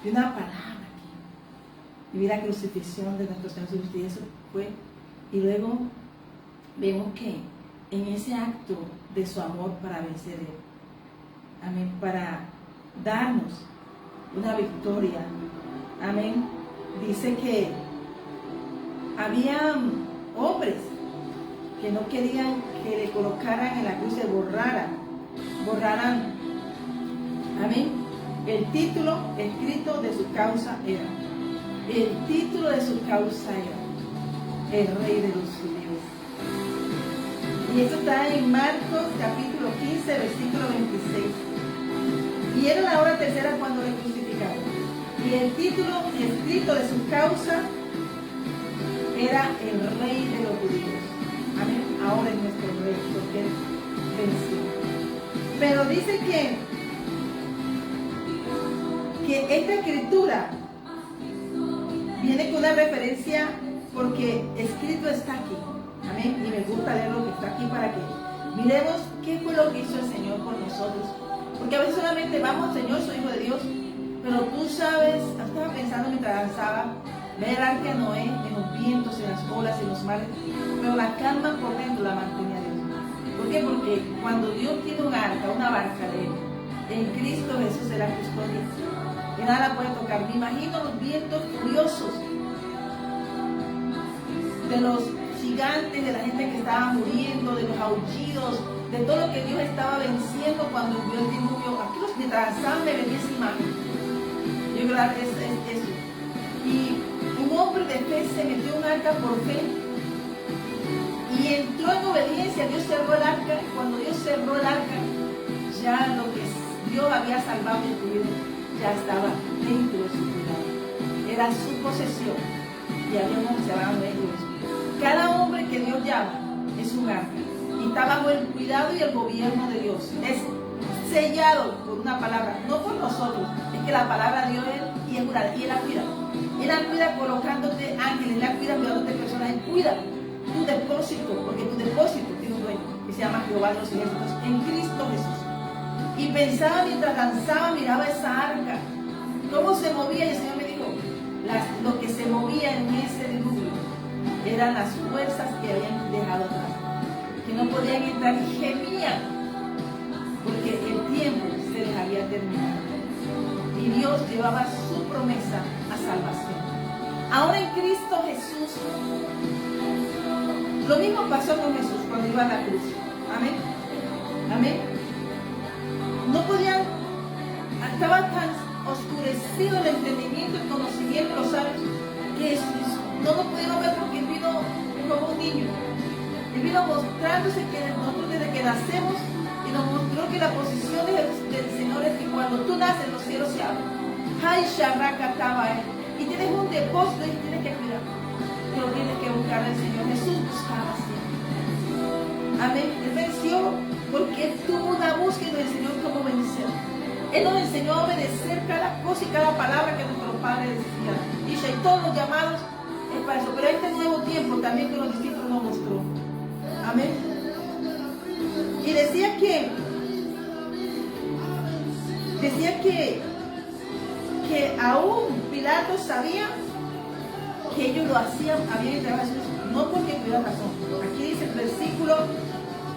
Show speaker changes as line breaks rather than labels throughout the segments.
de una palabra aquí. Y vi la crucifixión de nuestro Señor Jesucristo y eso fue. Y luego vemos que en ese acto de su amor para vencer Él, amén, para darnos una victoria, amén, dice que había hombres que no querían que le colocaran en la cruz, se borraran, amén, el título escrito de su causa era, el título de su causa era, el Rey de los Judíos. Y esto está en Marcos capítulo 15, versículo 26. Y era la hora tercera cuando le crucificaron. Y el título escrito de su causa era el Rey de los Judíos. Amén. Ahora es nuestro Rey, porque Él venció. Pero dice que esta escritura viene con una referencia porque escrito está aquí. Amén. Y me gusta leer lo que está aquí para que miremos qué fue lo que hizo el Señor por nosotros. Porque a veces solamente vamos, Señor, soy hijo de Dios, pero tú sabes, estaba pensando mientras avanzaba, ver el arca de Noé en los vientos, en las olas, en los mares, pero la calma por dentro la mantenía Dios. ¿Por qué? Porque cuando Dios tiene un arca, una barca de Él, en Cristo Jesús será custodia. Y nada la puede tocar. Me imagino los vientos furiosos de los gigantes, de la gente que estaba muriendo, de los aullidos, de todo lo que Dios estaba venciendo cuando envió el diluvio. Aquí los que transaban me venía esa imagen. Yo creo que es eso. Y un hombre de fe se metió en un arca por fe y entró en obediencia. Dios cerró el arca. Cuando Dios cerró el arca, ya lo que Dios había salvado y incluido ya estaba dentro de su cuidado. Era su posesión y habíamos cerrado ellos. Cada hombre que Dios llama es un arca y está bajo el cuidado y el gobierno de Dios. Es sellado por una palabra, no por nosotros. Es que la palabra de Dios es y es jurada, y Él la cuida. Él la cuida colocándote ángeles, Él la cuida cuidándote personas. Él cuida tu depósito, porque tu depósito tiene un dueño que se llama Jehová de los ejércitos en Cristo Jesús. Y pensaba mientras danzaba, miraba esa arca, cómo se movía, y el Señor me dijo, lo que se movía en ese diluvio eran las fuerzas que habían dejado atrás, que no podían entrar y gemían, porque el tiempo se les había terminado. Y Dios llevaba su promesa a salvación. Ahora en Cristo Jesús, lo mismo pasó con Jesús cuando iba a la cruz. Amén. Amén. No podían, estaba tan oscurecido el entendimiento, el conocimiento, los sabios, que no lo pudieron ver porque Él vino como un niño. Él vino mostrándose que nosotros desde que nacemos y nos mostró que la posición del Señor es que cuando tú naces los cielos se abren. Hay Sharraka Tabae. Y tienes un depósito y tienes que cuidar. Pero tienes que buscar al Señor. Jesús buscaba siempre. Amén. Él venció porque Él tuvo una búsqueda del Señor como vencer. Él nos enseñó a obedecer cada cosa y cada palabra que nuestro Padre decía. Y todos los llamados es para eso. Pero este nuevo tiempo también que los discípulos nos mostró. Amén. Y decía que aún Pilato sabía que ellos lo hacían, habían entregado a Jesús, no porque tuviera razón. Aquí dice el versículo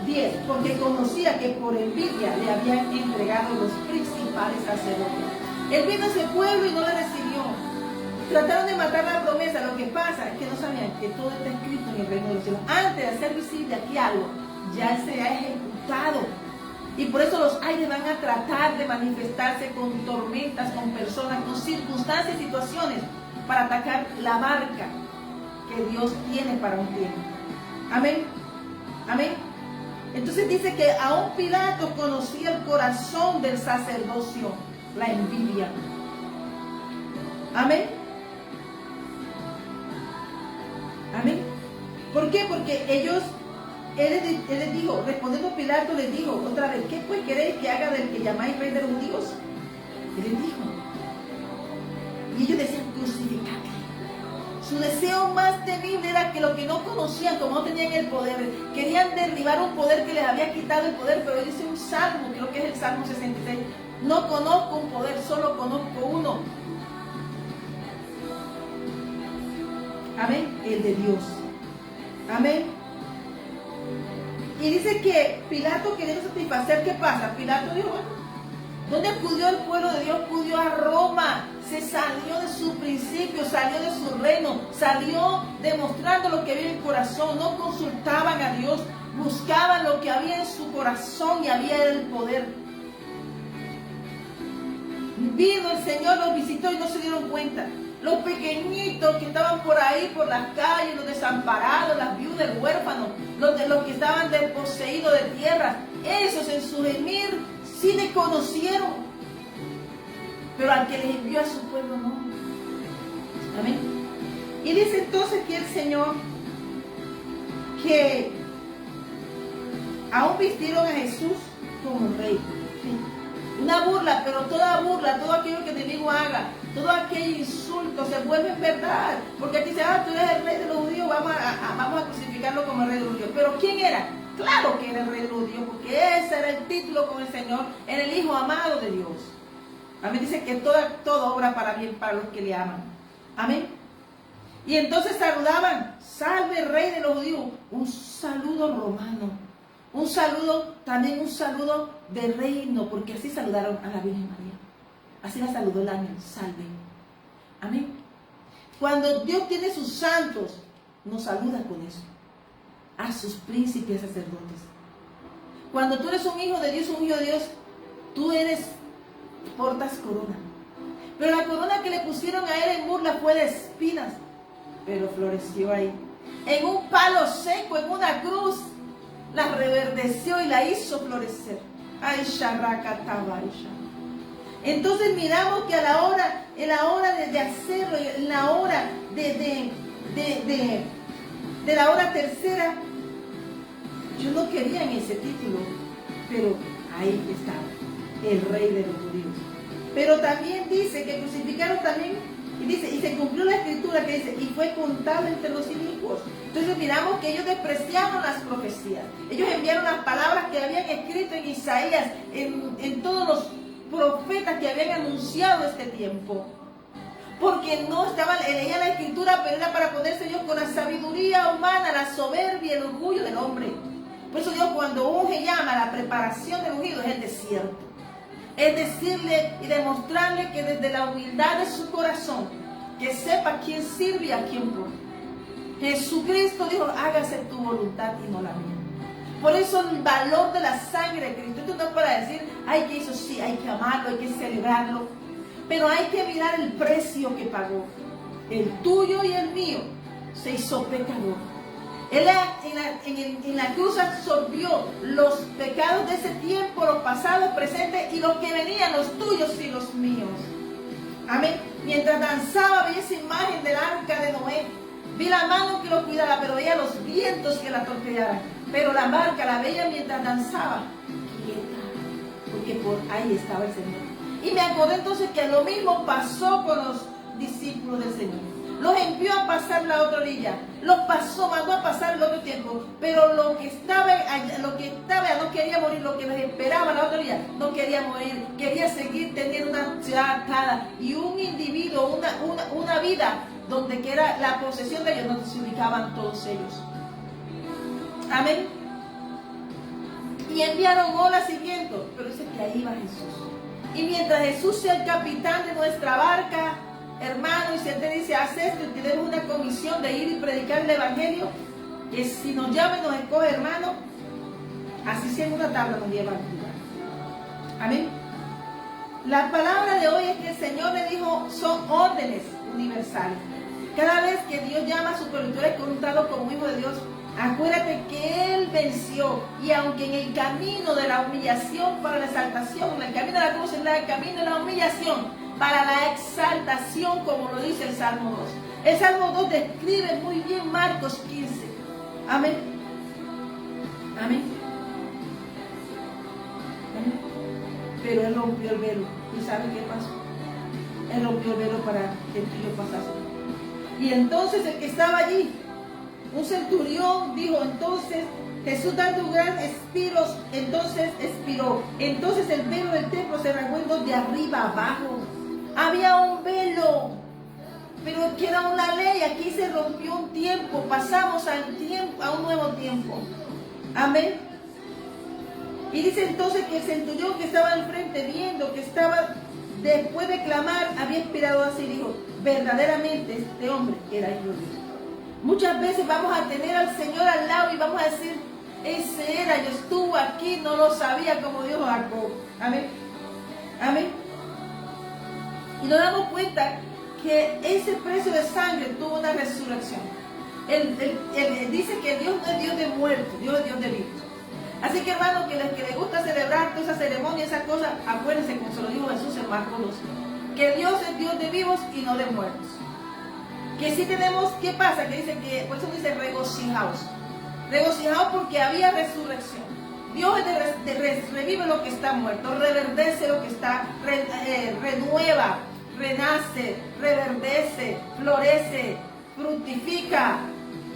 10, porque conocía que por envidia le habían entregado los principales sacerdotes. Él vino a ese pueblo y no le recibió. Trataron de matar la promesa. Lo que pasa es que no sabían que todo está escrito en el reino de los cielos. Antes de hacer visible aquí algo, ya se ha ejecutado. Y por eso los aires van a tratar de manifestarse con tormentas, con personas, con circunstancias y situaciones para atacar la marca que Dios tiene para un tiempo. Amén. Amén. Entonces dice que aún Pilato conocía el corazón del sacerdocio, la envidia. Amén. Amén. ¿Por qué? Porque él les dijo, respondiendo Pilato, les dijo otra vez, ¿qué pues queréis que haga del que llamáis rey de los judíos? Él les dijo. Y ellos decían, crucificadle. Su deseo más temible era que lo que no conocían, como no tenían el poder, querían derribar un poder que les había quitado el poder, pero dice un salmo, creo que es el Salmo 66, no conozco un poder, solo conozco uno Amén. El de Dios. Amén. Y dice que Pilato quería satisfacer. ¿Qué pasa? Pilato dijo, bueno, ¿dónde acudió el pueblo de Dios? Acudió a Roma. Se salió de su principio, salió de su reino, salió demostrando lo que había en el corazón. No consultaban a Dios, buscaban lo que había en su corazón y había el poder. Vino el Señor, los visitó y no se dieron cuenta. Los pequeñitos que estaban por ahí, por las calles, los desamparados, las viudas, el huérfano, los que estaban desposeídos de tierra, esos en su gemir sí le conocieron. Pero al que les envió a su pueblo no. Amén. Y dice entonces que el Señor, que aún vistieron a Jesús como rey. Una burla, pero toda burla, todo aquello que el enemigo haga, todo aquel insulto se vuelve en verdad. Porque aquí dice, tú eres el rey de los judíos, vamos a crucificarlo como el rey de los judíos. Pero ¿quién era? Claro que era el rey de los judíos, porque ese era el título con el Señor, era el Hijo amado de Dios. Amén. Dice que todo obra para bien para los que le aman. Amén. Y entonces saludaban, salve rey de los judíos. Un saludo romano. Un saludo, también un saludo de reino, porque así saludaron a la Virgen María. Así la saludó el ángel, salve. Amén. Cuando Dios tiene sus santos, nos saluda con eso. A sus príncipes sacerdotes. Cuando tú eres un hijo de Dios, tú portas corona. Pero la corona que le pusieron a él en burla fue de espinas, pero floreció ahí. En un palo seco, en una cruz, la reverdeció y la hizo florecer. Ay, Sharrakatabaisha. Entonces miramos que en la hora de hacerlo, en la hora de la hora tercera, yo no quería en ese título, pero ahí estaba, el rey de los judíos. Pero también dice que crucificaron también, y dice, y se cumplió la escritura que dice, y fue contado entre los inicuos. Entonces miramos que ellos despreciaron las profecías. Ellos enviaron las palabras que habían escrito en Isaías, en todos los profetas que habían anunciado este tiempo. Porque no estaban, leían la escritura, pero era para ponerse Dios con la sabiduría humana, la soberbia, el orgullo del hombre. Por eso Dios cuando unge llama a la preparación del ungido es el desierto. Es decirle y demostrarle que desde la humildad de su corazón, que sepa quién sirve y a quién pone. Jesucristo dijo, hágase tu voluntad y no la mía. Por eso el valor de la sangre de Cristo. Esto no es para decir, ay, que hizo, sí, hay que amarlo, hay que celebrarlo. Pero hay que mirar el precio que pagó. El tuyo y el mío se hizo pecador. Él en la cruz absorbió los pecados de ese tiempo, los pasados, presentes y los que venían, los tuyos y los míos. Amén. Mientras danzaba, vi esa imagen del arca de Noé. Vi la mano que lo cuidaba, pero veía los vientos que la atropellaban. Pero la barca la veía mientras danzaba, quieta, porque por ahí estaba el Señor. Y me acordé entonces que lo mismo pasó con los discípulos del Señor. Los envió a pasar la otra orilla, los pasó, mandó a pasar el otro tiempo, pero lo que estaba no quería morir, lo que les esperaba la otra orilla, no quería morir, quería seguir teniendo una ciudad atada y un individuo, una vida donde que era la posesión de ellos, donde se ubicaban todos ellos. Amén. Y enviaron olas y vientos, pero dice que ahí iba Jesús. Y mientras Jesús sea el capitán de nuestra barca, hermano, y si Él te dice, haz esto, y tenemos una comisión de ir y predicar el Evangelio, que si nos llama y nos escoge, hermano, así sea en una tabla nos lleva al lugar. Amén. La palabra de hoy es que el Señor le dijo, son órdenes universales. Cada vez que Dios llama a su pueblo, tú eres contado como hijo de Dios, acuérdate que Él venció, y aunque en el camino de la humillación para la exaltación, en el camino de la cruz, en el camino de la humillación para la exaltación, como lo dice el Salmo 2. El Salmo 2 describe muy bien Marcos 15. Amén. Amén. Amén. Pero Él rompió el velo. ¿Y sabe qué pasó? Él rompió el velo para que tú y yo pasásemos. Y entonces el que estaba allí, un centurión, dijo, entonces Jesús dando un gran expiros, entonces expiró. Entonces el velo del templo se rasgó en dos de arriba abajo. Había un velo pero que era una ley. Aquí se rompió un tiempo, pasamos a un nuevo tiempo. Amén. Y dice entonces que el centurión que estaba al frente, viendo que estaba, después de clamar, había esperado así, dijo, verdaderamente este hombre era hijo de Dios. Muchas veces vamos a tener al Señor al lado y vamos a decir, ese era, yo estuve aquí, no lo sabía, como dijo Jacob. Amén. Amén. Y nos damos cuenta que ese precio de sangre tuvo una resurrección. Él dice que Dios no es Dios de muertos, Dios es Dios de vivos. Así que hermano, que les gusta celebrar toda esa ceremonia, esas cosas, acuérdense como se lo dijo Jesús en Marcos 12, que Dios es Dios de vivos y no de muertos. Que sí tenemos, ¿qué pasa? Que dice que, por eso dice regocijaos. Regocijaos porque había resurrección. Dios revive lo que está muerto, reverdece lo que está, renueva, renace, reverdece, florece, fructifica.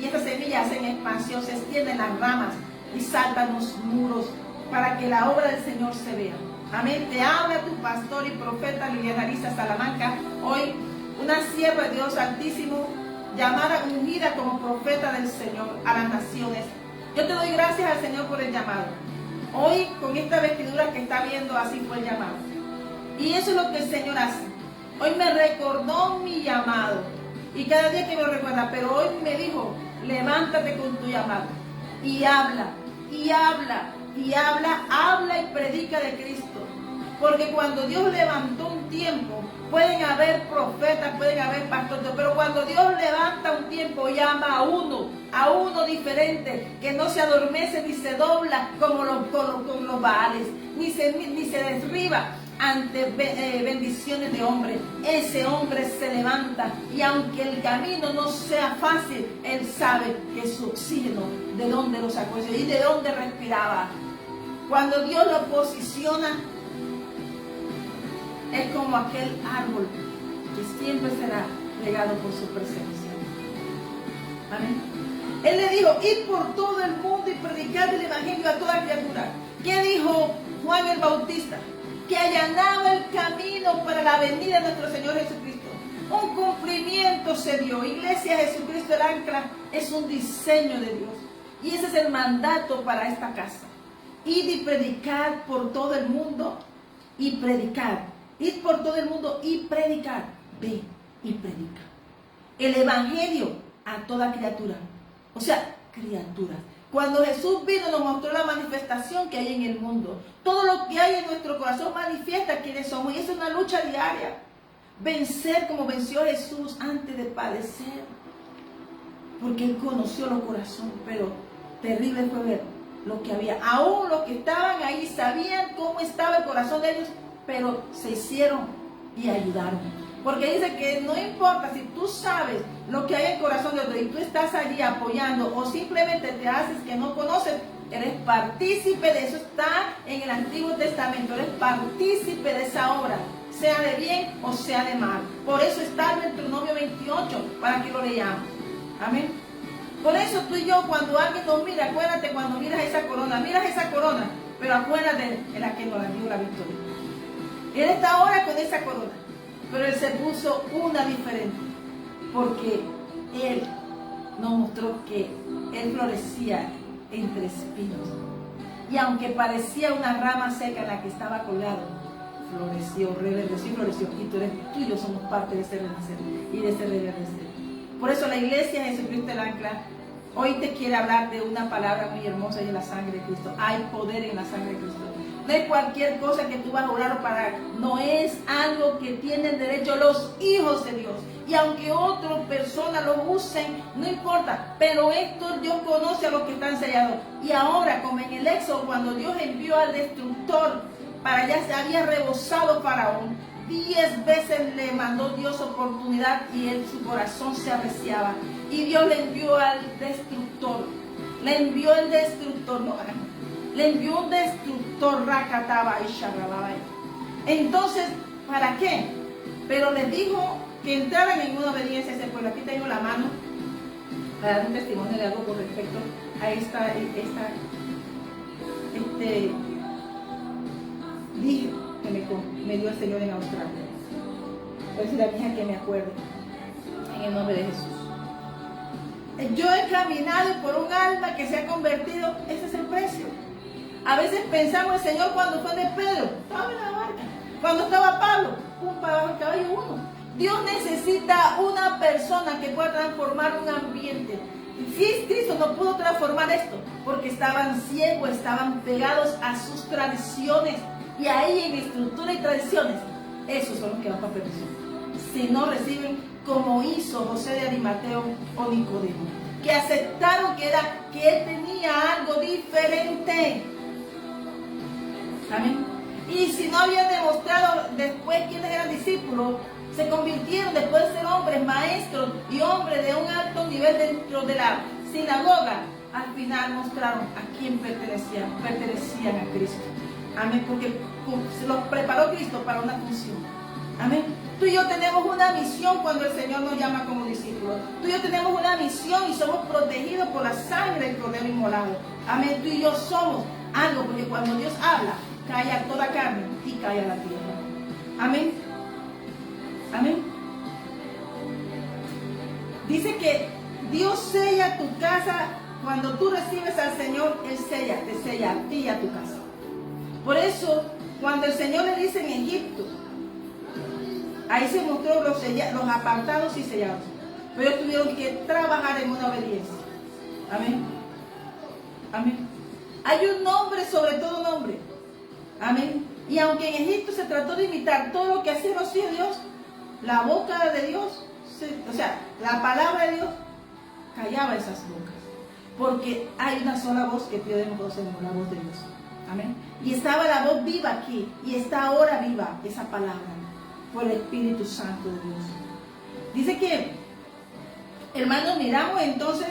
Y esas semillas hacen expansión, se extienden las ramas y saltan los muros para que la obra del Señor se vea. Amén. Te habla tu pastor y profeta Liliana Arisa Salamanca. Hoy una sierva de Dios Altísimo, llamada, ungida como profeta del Señor a las naciones. Yo te doy gracias al Señor por el llamado. Hoy con esta vestidura que está viendo, así fue el llamado. Y eso es lo que el Señor hace. Hoy me recordó mi llamado. Y cada día que me recuerda, pero hoy me dijo, levántate con tu llamado. Y habla, y habla, y habla, habla y predica de Cristo. Porque cuando Dios levantó un tiempo, pueden haber profetas, pueden haber pastores, pero cuando Dios levanta un tiempo, llama a uno diferente, que no se adormece ni se dobla como con los Baales, ni se derriba ante bendiciones de hombre. Ese hombre se levanta y aunque el camino no sea fácil, él sabe que su oxígeno, de dónde lo sacó y de dónde respiraba. Cuando Dios lo posiciona, es como aquel árbol que siempre será regado por su presencia. Amén. Él le dijo, id por todo el mundo y predicad el evangelio a toda criatura. ¿Qué dijo Juan el Bautista? Que allanaba el camino para la venida de nuestro Señor Jesucristo. Un cumplimiento se dio. Iglesia, Jesucristo el ancla es un diseño de Dios. Y ese es el mandato para esta casa. Id y predicad por todo el mundo y predicad. Id por todo el mundo y predicad. Ve y predica el evangelio a toda criatura. O sea, criaturas. Cuando Jesús vino nos mostró la manifestación que hay en el mundo. Todo lo que hay en nuestro corazón manifiesta quiénes somos. Y es una lucha diaria. Vencer como venció Jesús antes de padecer. Porque Él conoció los corazones. Pero terrible fue ver lo que había. Aún los que estaban ahí sabían cómo estaba el corazón de ellos, pero se hicieron y ayudaron. Porque dice que no importa si tú sabes lo que hay en el corazón de otro y tú estás allí apoyando o simplemente te haces que no conoces, eres partícipe de eso. Está en el Antiguo Testamento, eres partícipe de esa obra, sea de bien o sea de mal. Por eso está en Deuteronomio 28, para que lo leamos. Amén. Por eso tú y yo, cuando alguien nos mira, acuérdate cuando miras esa corona, pero acuérdate en la que nos dio la victoria. Él está ahora con esa corona, pero Él se puso una diferente, porque Él nos mostró que Él florecía entre espinos. Y aunque parecía una rama seca en la que estaba colgado, floreció, reverdeció y floreció. Y tú y yo somos parte de ese renacer y de ese reverdecer. Por eso la iglesia de Jesucristo el ancla hoy te quiere hablar de una palabra muy hermosa, y en la sangre de Cristo. Hay poder en la sangre de Cristo. No es cualquier cosa que tú vas a orar o pagar. No es algo que tienen derecho los hijos de Dios. Y aunque otras personas lo usen, no importa. Pero esto Dios conoce a los que están sellados. Y ahora, como en el Éxodo, cuando Dios envió al destructor para allá, se había rebosado Faraón. 10 veces le mandó Dios oportunidad y su corazón se arreciaba. Y Dios le envió al destructor. Le envió el destructor. Le envió un destructor, Rakataba y Sharababa. Entonces, ¿para qué? Pero les dijo que entraran en una obediencia a ese pueblo. Aquí tengo la mano para dar un testimonio de algo con respecto a dije que me dio el Señor en Australia. Voy a decir la hija que me acuerde. en el nombre de Jesús. Yo he caminado por un alma que se ha convertido, ese es el precio. A veces pensamos el Señor cuando fue de Pedro, estaba en la barca. Cuando estaba Pablo, para abajo el caballo uno. Dios necesita una persona que pueda transformar un ambiente. Cristo no pudo transformar esto porque estaban ciegos, estaban pegados a sus tradiciones. Y ahí en estructura y tradiciones, esos son los que van para perdición. Si no reciben como hizo José de Arimateo o Nicodemo, que aceptaron que él tenía algo diferente. Amén. Y si no habían demostrado después quiénes eran discípulos, se convirtieron después de ser hombres, maestros y hombres de un alto nivel dentro de la sinagoga. Al final mostraron a quién pertenecían a Cristo. Amén, porque se los preparó Cristo para una función. Amén. Tú y yo tenemos una misión cuando el Señor nos llama como discípulos. Tú y yo tenemos una misión y somos protegidos por la sangre del Cordero inmolado. Amén. Tú y yo somos algo, porque cuando Dios habla, cae a toda carne y cae a la tierra. Amén. Amén. Dice que Dios sella tu casa. Cuando tú recibes al Señor, Él te sella a ti y a tu casa. Por eso, cuando el Señor le dice en Egipto, ahí se mostró los apartados y sellados. Pero ellos tuvieron que trabajar en una obediencia. Amén. Amén. Hay un nombre sobre todo nombre. Amén. Y aunque en Egipto se trató de imitar todo lo que hacían los hijos de Dios, la boca de Dios, la palabra de Dios, callaba esas bocas. Porque hay una sola voz que debemos conocer, la voz de Dios. Amén. Y estaba la voz viva aquí, y está ahora viva esa palabra, por el Espíritu Santo de Dios. Dice que, hermanos, miramos entonces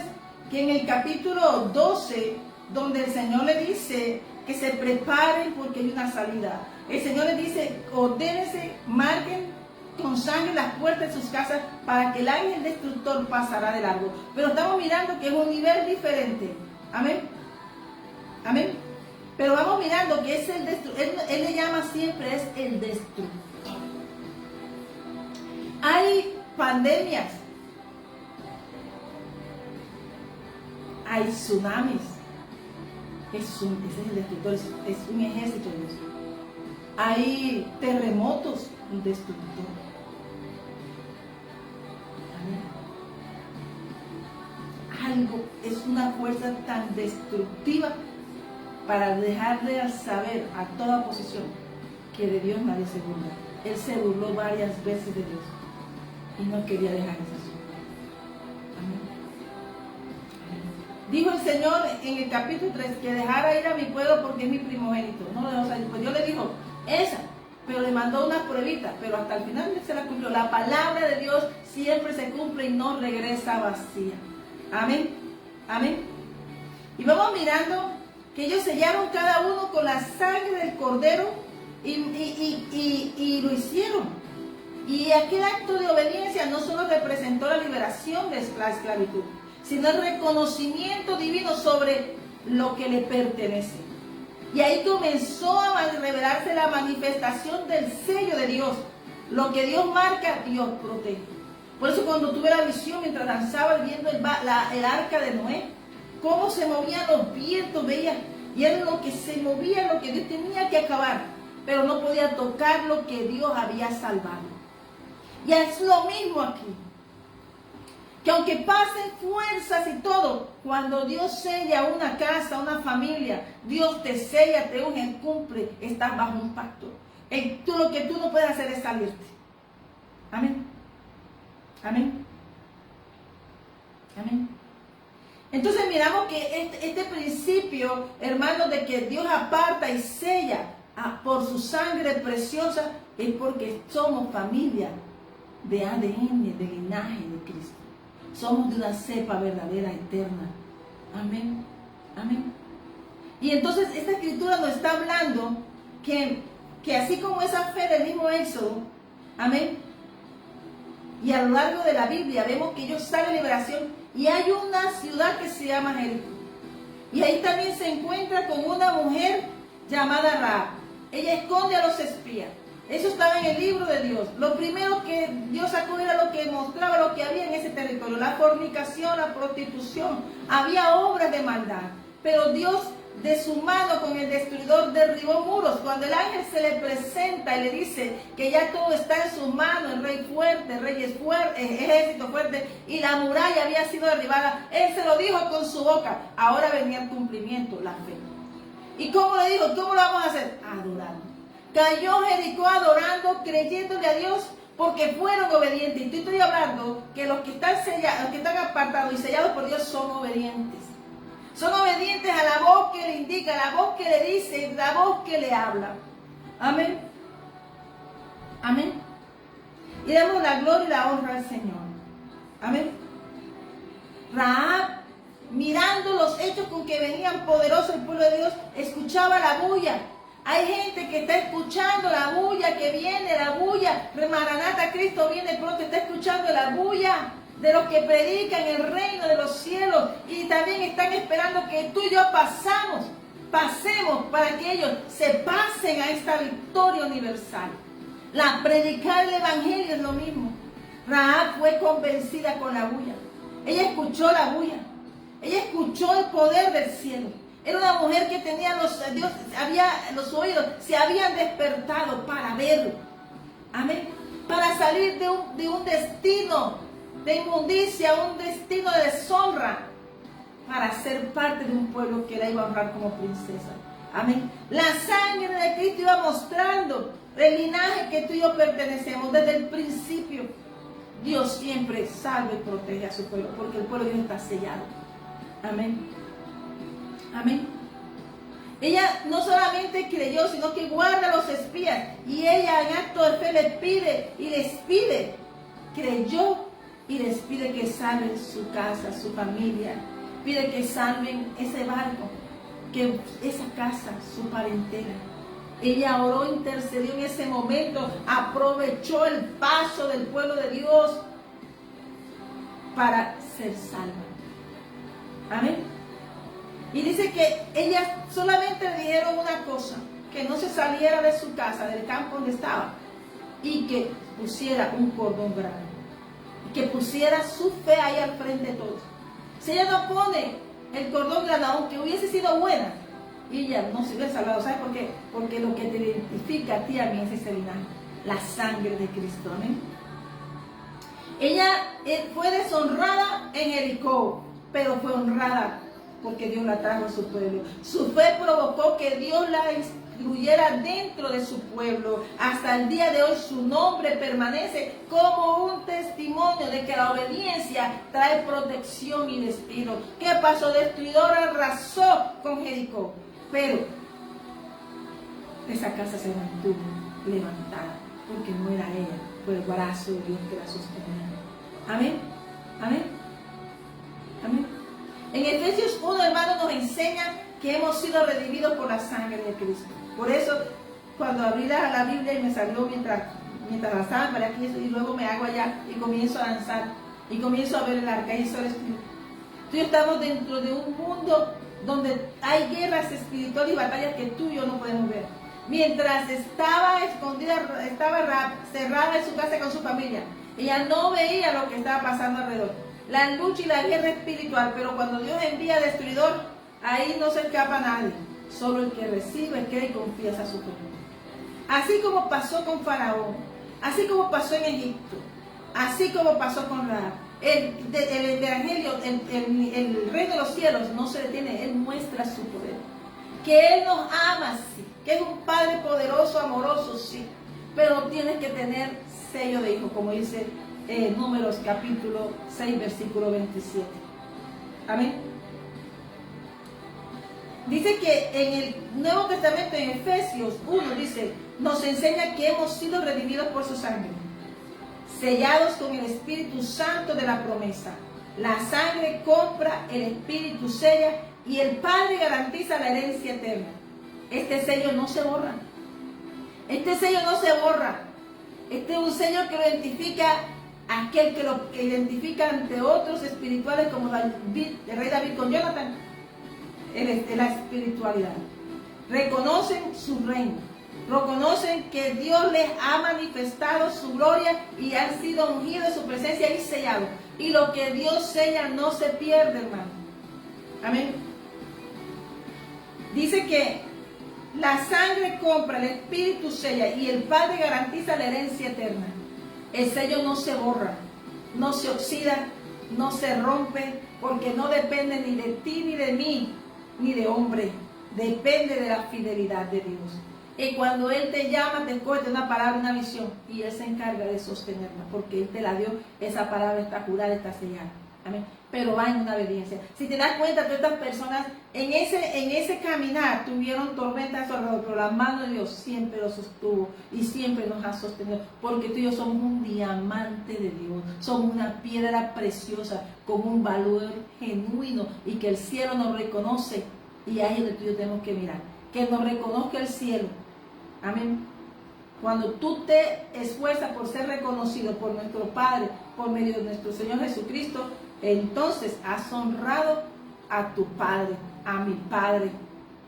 que en el capítulo 12, donde el Señor le dice que se preparen porque hay una salida. El Señor les dice, ordénense, marquen con sangre las puertas de sus casas para que el ángel destructor pasará de largo. Pero estamos mirando que es un nivel diferente. Amén. Amén. Pero vamos mirando que es el destructor. Él le llama siempre es el destructor. Hay pandemias. Hay tsunamis. Ese es el destructor, es un ejército de Dios. Hay terremotos, un destructor. Algo es una fuerza tan destructiva para dejarle al saber a toda oposición que de Dios nadie se burla. Él se burló varias veces de Dios y no quería dejar esa sombra. Amén. Dijo el Señor en el capítulo 3 que dejara ir a mi pueblo porque es mi primogénito. No lo dejó salir. Pues Dios le dijo, esa, pero le mandó una pruebita, pero hasta el final se la cumplió. La palabra de Dios siempre se cumple y no regresa vacía. Amén. Amén. Y vamos mirando que ellos sellaron cada uno con la sangre del cordero y lo hicieron. Y aquel acto de obediencia no solo representó la liberación de la esclavitud, sino el reconocimiento divino sobre lo que le pertenece. Y ahí comenzó a revelarse la manifestación del sello de Dios. Lo que Dios marca, Dios protege. Por eso cuando tuve la visión mientras danzaba viendo el arca de Noé, cómo se movían los vientos, veía, y era lo que se movía, lo que Dios tenía que acabar, pero no podía tocar lo que Dios había salvado. Y es lo mismo aquí, que aunque pasen fuerzas y todo, cuando Dios sella una casa, una familia, Dios te sella, te unge, cumple, estás bajo un pacto. Lo que tú no puedes hacer es salirte. Amén. Amén. Amén. Entonces miramos que este principio, hermanos, de que Dios aparta y sella por su sangre preciosa, es porque somos familia de ADN, de linaje de Cristo. Somos de una cepa verdadera, eterna. Amén. Amén. Y entonces esta escritura nos está hablando que así como esa fe del mismo Éxodo, amén, y a lo largo de la Biblia vemos que ellos salen de liberación y hay una ciudad que se llama Jericó. Y ahí también se encuentra con una mujer llamada Rahab. Ella esconde a los espías. Eso estaba en el libro de Dios. Lo primero que Dios sacó era lo que mostraba lo que había en territorio, la fornicación, la prostitución, había obras de maldad, pero Dios de su mano con el destruidor derribó muros. Cuando el ángel se le presenta y le dice que ya todo está en sus manos, el rey fuerte, reyes fuertes, ejército fuerte, y la muralla había sido derribada, él se lo dijo con su boca. Ahora venía el cumplimiento, la fe. ¿Y cómo le dijo? ¿Cómo lo vamos a hacer? Adorando. Cayó Jericó adorando, creyéndole a Dios, porque fueron obedientes. Y estoy hablando que los que están sellados, los que están apartados y sellados por Dios son obedientes. Son obedientes a la voz que le indica, a la voz que le dice, la voz que le habla. Amén. Amén. Y damos la gloria y la honra al Señor. Amén. Rahab, mirando los hechos con que venían poderosos el pueblo de Dios, escuchaba la bulla. Hay gente que está escuchando la bulla que viene, la bulla. Maranata, Cristo viene pronto, está escuchando la bulla de los que predican el reino de los cielos, y también están esperando que tú y yo pasemos para que ellos se pasen a esta victoria universal. La predicar el evangelio es lo mismo. Rahab fue convencida con la bulla. Ella escuchó la bulla. Ella escuchó el poder del cielo. Era una mujer que tenía los oídos, se habían despertado para verlo. Amén. Para salir de un destino de inmundicia, un destino de deshonra, para ser parte de un pueblo que la iba a honrar como princesa. Amén. La sangre de Cristo iba mostrando el linaje que tú y yo pertenecemos desde el principio. Dios siempre salva y protege a su pueblo, porque el pueblo de Dios está sellado. Amén. Amén. Ella no solamente creyó, sino que guarda a los espías. Y ella en acto de fe les pide, creyó y les pide que salven su casa, su familia. Pide que salven ese barco, que esa casa, su parentela. Ella oró, intercedió en ese momento, aprovechó el paso del pueblo de Dios para ser salva. Amén. Y dice que ellas solamente le dijeron una cosa, que no se saliera de su casa, del campo donde estaba, y que pusiera un cordón grande, que pusiera su fe ahí al frente de todos. Si ella no pone el cordón grande, aunque hubiese sido buena, ella no se hubiera salvado. ¿Sabes por qué? Porque lo que te identifica a ti, a mí, es ese linaje, la sangre de Cristo. Amén. Ella fue deshonrada en Jericó, pero fue honrada porque Dios la trajo a su pueblo. Su fe provocó que Dios la incluyera dentro de su pueblo. Hasta el día de hoy su nombre permanece como un testimonio de que la obediencia trae protección y despido. ¿Qué pasó? Destruidor arrasó con Jericó, pero esa casa se mantuvo levantada, porque no era ella, fue el brazo de Dios que la sostenía. Amén. Amén. Amén. En Efesios 1, hermano, nos enseña que hemos sido redimidos por la sangre de Cristo. Por eso, cuando abrí la Biblia y me salió mientras danzaba para aquí, y luego me hago allá y comienzo a danzar y comienzo a ver el arca y eso es Espíritu. Tú y yo estamos dentro de un mundo donde hay guerras espirituales y batallas que tú y yo no podemos ver. Mientras estaba escondida, estaba cerrada en su casa con su familia, ella no veía lo que estaba pasando alrededor. La lucha y la guerra espiritual, pero cuando Dios envía destruidor, ahí no se escapa nadie. Solo el que recibe, cree y confiesa a su pueblo. Así como pasó con Faraón, así como pasó en Egipto, así como pasó con Rahab. El evangelio, el rey de los cielos no se detiene, él muestra su poder. Que él nos ama, sí. Que es un padre poderoso, amoroso, sí. Pero tienes que tener sello de hijo, como dice Números capítulo 6, versículo 27. Amén. Dice que en el Nuevo Testamento, en Efesios 1, dice, nos enseña que hemos sido redimidos por su sangre, sellados con el Espíritu Santo de la promesa. La sangre compra, el Espíritu sella y el Padre garantiza la herencia eterna. Este sello no se borra. Este sello no se borra. Este es un sello que lo identifica aquel que lo identifica ante otros espirituales, como el rey David con Jonathan. La espiritualidad. Reconocen su reino. Reconocen que Dios les ha manifestado su gloria y han sido ungidos en su presencia y sellados. Y lo que Dios sella no se pierde, hermano. Amén. Dice que la sangre compra, el Espíritu sella y el Padre garantiza la herencia eterna. El sello no se borra, no se oxida, no se rompe, porque no depende ni de ti, ni de mí, ni de hombre. Depende de la fidelidad de Dios. Y cuando Él te llama, te escoge una palabra, una visión, y Él se encarga de sostenerla, porque Él te la dio, esa palabra está jurada, está sellada. Amén. Pero va en una obediencia. Si te das cuenta, todas estas personas en ese caminar tuvieron tormentas alrededor, pero la mano de Dios siempre los sostuvo y siempre nos ha sostenido, porque tú y yo somos un diamante de Dios, somos una piedra preciosa con un valor genuino y que el cielo nos reconoce, y ahí es donde tú y yo tenemos que mirar, que nos reconozca el cielo. Amén. Cuando tú te esfuerzas por ser reconocido por nuestro Padre, por medio de nuestro Señor Jesucristo, entonces has honrado a tu Padre, a mi Padre,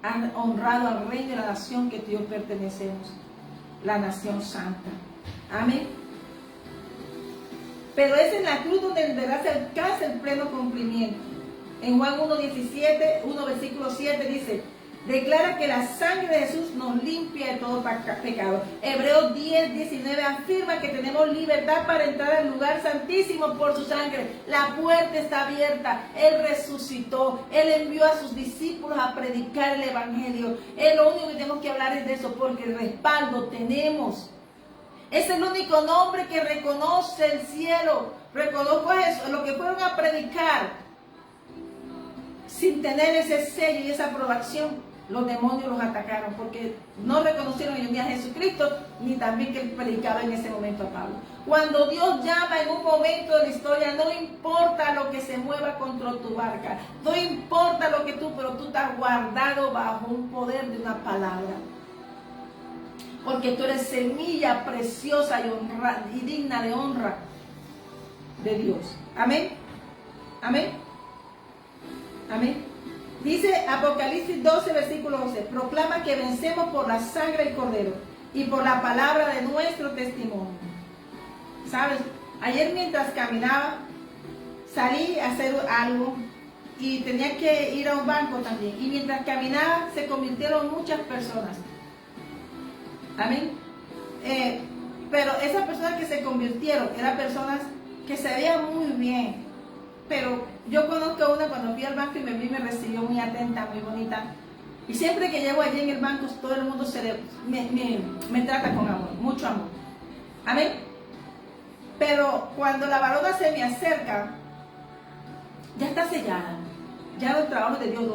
has honrado al Rey de la nación que tú y yo pertenecemos, la nación santa. Amén. Pero es en la cruz donde en verdad se alcanza el pleno cumplimiento. En Juan 1:17, 1 versículo 7 dice: declara que la sangre de Jesús nos limpia de todo pecado. Hebreos 10:19 afirma que tenemos libertad para entrar al lugar santísimo por su sangre. La puerta está abierta. Él resucitó. Él envió a sus discípulos a predicar el evangelio. Lo único que tenemos que hablar es de eso, porque el respaldo tenemos. Es el único nombre que reconoce el cielo. Reconozco eso, lo que fueron a predicar. Sin tener ese sello y esa aprobación, los demonios los atacaron porque no reconocieron en el día a Jesucristo, ni también que él predicaba en ese momento a Pablo. Cuando Dios llama en un momento de la historia, no importa lo que se mueva contra tu barca, no importa lo que pero tú estás guardado bajo un poder de una palabra. Porque tú eres semilla preciosa y digna de honra de Dios. Amén. Amén. Amén. Dice Apocalipsis 12, versículo 11, proclama que vencemos por la sangre del Cordero y por la palabra de nuestro testimonio. ¿Sabes? Ayer mientras caminaba, salí a hacer algo y tenía que ir a un banco también. Y mientras caminaba, se convirtieron muchas personas. Amén. Pero esas personas que se convirtieron eran personas que se veían muy bien. Pero yo conozco a una cuando fui al banco y me recibió muy atenta, muy bonita. Y siempre que llego allí en el banco, todo el mundo me trata con amor, mucho amor. Amén. Pero cuando la varona se me acerca, ya está sellada. Ya los trabajos de Dios,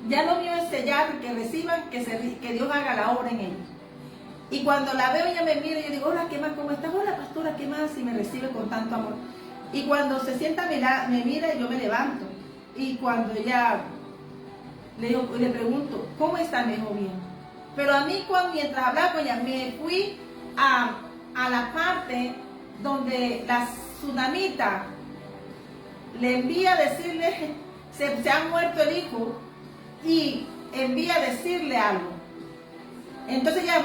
ya lo mío es sellar, que reciban, que Dios haga la obra en ellos. Y cuando la veo, ella me mira y yo digo: hola, ¿qué más? ¿Cómo estás? Hola, pastora, ¿qué más? Y me recibe con tanto amor. Y cuando se sienta me mira y yo me levanto. Y cuando ella le pregunto: ¿cómo está? Me dijo: bien. Pero a mí, mientras hablaba con ella, me fui a la parte donde la tsunamita le envía a decirle: se ha muerto el hijo, y envía a decirle algo. Entonces ella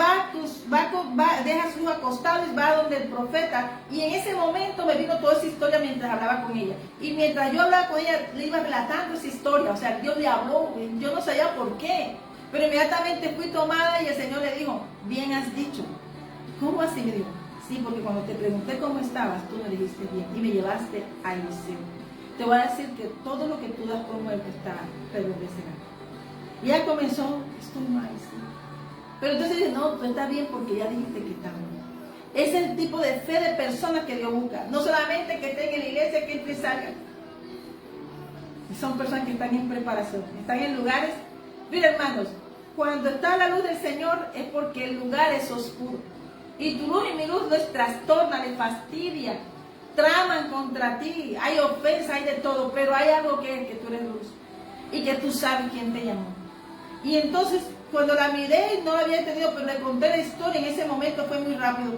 deja a su hijo acostado y va donde el profeta. Y en ese momento me vino toda esa historia mientras hablaba con ella. Y mientras yo hablaba con ella, le iba relatando esa historia. O sea, Dios le habló, yo no sabía por qué. Pero inmediatamente fui tomada y el Señor le dijo: bien has dicho. ¿Cómo así? Me dijo: sí, porque cuando te pregunté cómo estabas, tú me dijiste bien y me llevaste a Eliseo. Te voy a decir que todo lo que tú das por muerto está reverdecerá. Y ella comenzó: estoy mal, sí. Pero entonces dice: no, tú estás bien porque ya dijiste que está bien. Es el tipo de fe de personas que Dios busca. No solamente que estén en la iglesia, que entren y salgan. Son personas que están en preparación, están en lugares. Mira, hermanos, cuando está la luz del Señor es porque el lugar es oscuro. Y tu luz y mi luz les trastorna, les fastidia, traman contra ti. Hay ofensa, hay de todo, pero hay algo que tú eres luz y que tú sabes quién te llamó. Y entonces, cuando la miré, no la había entendido, pero le conté la historia. En ese momento fue muy rápido.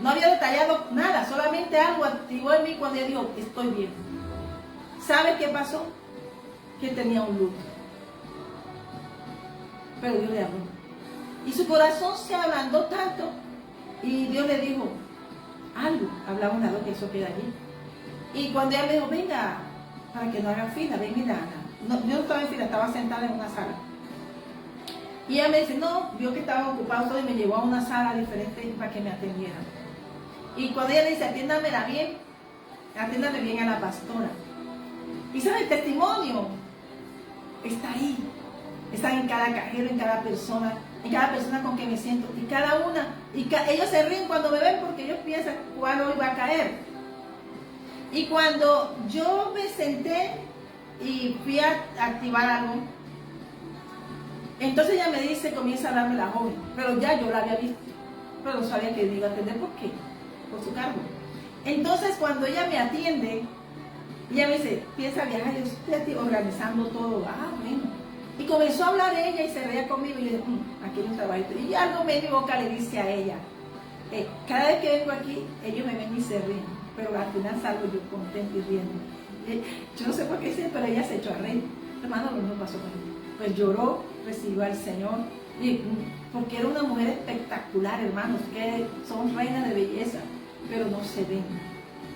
No había detallado nada, solamente algo activó en mí cuando ella dijo: estoy bien. ¿Sabe qué pasó? Que tenía un luto. Pero Dios le habló. Y su corazón se ablandó tanto. Y Dios le dijo, algo, hablamos nada que eso queda allí. Y cuando ella me dijo, venga, para que no hagan fila, ven, mira, no, yo no estaba en fila, estaba sentada en una sala. Y ella me dice, no, vio que estaban ocupados todos y me llevó a una sala diferente para que me atendieran. Y cuando ella le dice, atiéndame bien a la pastora. Y sabe, el testimonio está ahí. Está en cada cajero, en cada persona con que me siento. Y cada una, ellos se ríen cuando me ven porque ellos piensan cuál hoy va a caer. Y cuando yo me senté y fui a activar algo, entonces ella me dice, comienza a hablarme la joven, pero ya yo la había visto, pero no sabía que me iba a atender. ¿Por qué? Por su cargo. Entonces cuando ella me atiende, ella me dice, piensa viajar, yo estoy organizando todo. Ah, bueno. Y comenzó a hablar ella y se reía conmigo y le dije, aquí hay un trabajito. Y algo me mi boca le dice a ella, cada vez que vengo aquí, ellos me ven y se ríen, pero al final salgo yo contento y riendo. Yo no sé por qué dice, pero ella se echó a reír. Hermano, lo mismo pasó con ella. Pues lloró, recibió al Señor, y, porque era una mujer espectacular, hermanos, que son reinas de belleza, pero no se ven.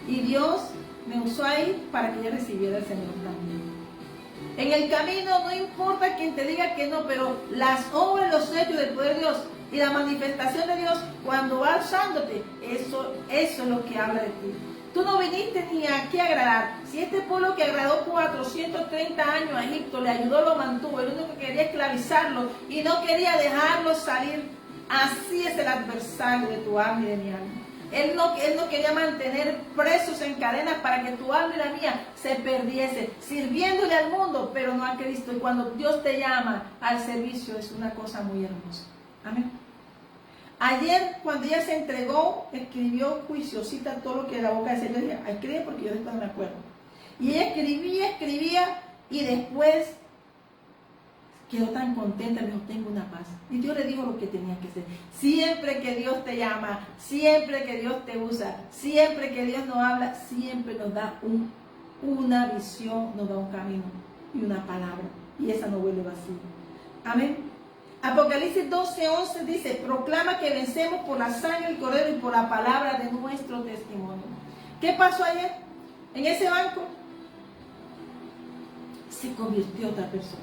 Y Dios me usó ahí para que ella recibiera al Señor también. En el camino no importa quien te diga que no, pero las obras, los hechos del poder de Dios y la manifestación de Dios cuando va usándote, eso es lo que habla de ti. Tú no viniste ni aquí a agradar. Si este pueblo que agradó 430 años a Egipto le ayudó, lo mantuvo, el único que quería esclavizarlo y no quería dejarlo salir, así es el adversario de tu alma y de mi alma. Él no quería mantener presos en cadenas para que tu alma y la mía se perdiese, sirviéndole al mundo, pero no a Cristo. Y cuando Dios te llama al servicio, es una cosa muy hermosa. Amén. Ayer, cuando ella se entregó, escribió juiciosita todo lo que la boca decía. Yo dije, escribe porque yo después no me acuerdo. Y ella escribía, y después quedó tan contenta, me dijo, tengo una paz. Y Dios le dijo lo que tenía que hacer. Siempre que Dios te llama, siempre que Dios te usa, siempre que Dios nos habla, siempre nos da una visión, nos da un camino y una palabra. Y esa no vuelve vacía. Amén. Apocalipsis 12:11 dice, proclama que vencemos por la sangre del Cordero y por la palabra de nuestro testimonio. ¿Qué pasó ayer? En ese banco se convirtió otra persona.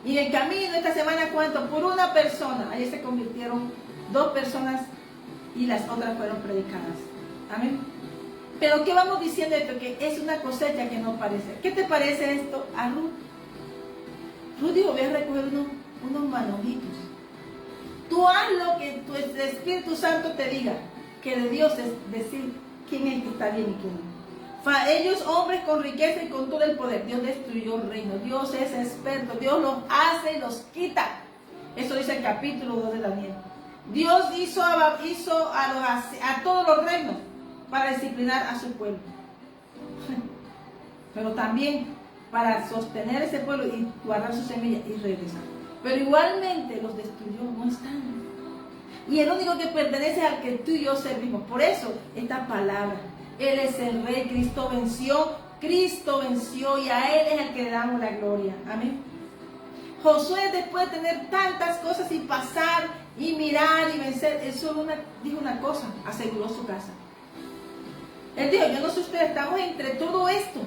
Y en el camino esta semana, ¿cuánto? Por una persona. Ayer se convirtieron 2 personas y las otras fueron predicadas. Amén. Pero ¿qué vamos diciendo esto? Que es una cosecha que no parece. ¿Qué te parece esto a Ruth? Ruth dijo, voy a recoger unos manojitos. Tú haz lo que tu Espíritu Santo te diga, que de Dios es decir quién es el que está bien y quién no. Ellos, hombres con riqueza y con todo el poder, Dios destruyó el reino, Dios es experto, Dios los hace y los quita. Eso dice el capítulo 2 de Daniel. Dios hizo a todos los reinos para disciplinar a su pueblo, pero también para sostener ese pueblo y guardar su semilla y regresar. Pero igualmente los destruyó, no están. Y el único que pertenece al que tú y yo servimos. Por eso esta palabra, Él es el Rey, Cristo venció y a Él es el que le damos la gloria. Amén. Josué, después de tener tantas cosas y pasar y mirar y vencer, él solo dijo una cosa, aseguró su casa. Él dijo, yo no sé ustedes, estamos entre todo esto,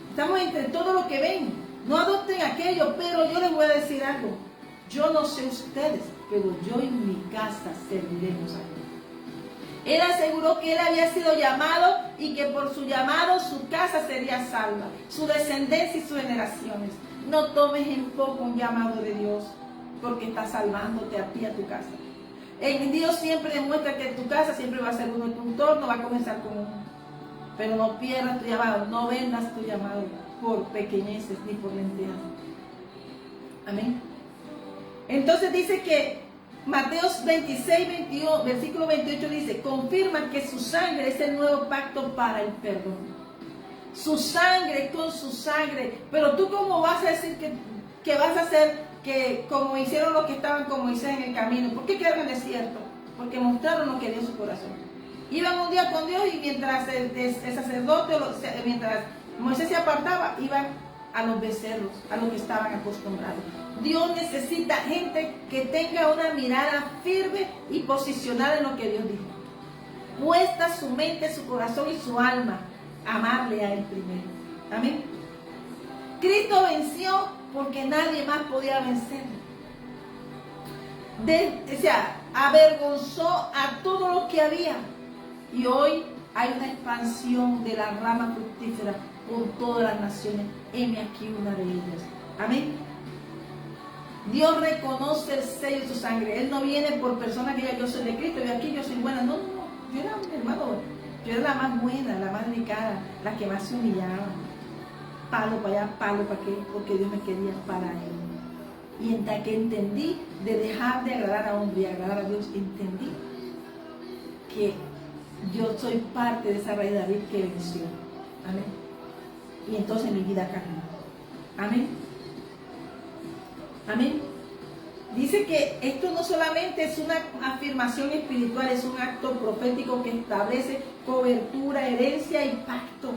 estamos entre todo lo que ven, no adopten aquello, pero yo les voy a decir algo, yo no sé ustedes, pero yo en mi casa serviremos a Dios. Él aseguró que él había sido llamado y que por su llamado su casa sería salva, su descendencia y sus generaciones. No tomes en poco un llamado de Dios, porque está salvándote a ti y a tu casa. En Dios siempre demuestra que tu casa siempre va a ser uno, tu entorno va a comenzar con uno. Pero no pierdas tu llamado, no vendas tu llamado por pequeñeces ni por lentejas. Amén. Entonces dice que Mateo 26, 21, versículo 28 dice, confirma que su sangre es el nuevo pacto para el perdón. Su sangre con su sangre. Pero tú cómo vas a decir que vas a hacer que como hicieron los que estaban con Moisés en el camino. ¿Por qué quedaron en el desierto? Porque mostraron lo que dio su corazón. Iban un día con Dios y mientras el sacerdote, mientras Moisés se apartaba, iban a los becerros, a los que estaban acostumbrados. Dios necesita gente que tenga una mirada firme y posicionada en lo que Dios dijo. Puesta su mente, su corazón y su alma, amarle a Él primero. Amén. Cristo venció porque nadie más podía vencerlo. O sea, avergonzó a todo lo que había. Y hoy hay una expansión de la rama fructífera por todas las naciones. Heme aquí una de ellas. Amén. Dios reconoce el sello de su sangre. Él no viene por personas que digan yo soy de Cristo y aquí yo soy buena. No, no, no. Yo era un hermano. Yo era la más buena, la más delicada, la que más se humillaba. Palo para allá, palo para qué, porque Dios me quería para Él. Y en que entendí de dejar de agradar a hombre y agradar a Dios, entendí que yo soy parte de esa raíz de David que venció. Amén. Y entonces mi vida cambió. Amén. Amén. Dice que esto no solamente es una afirmación espiritual, es un acto profético que establece cobertura, herencia y pacto.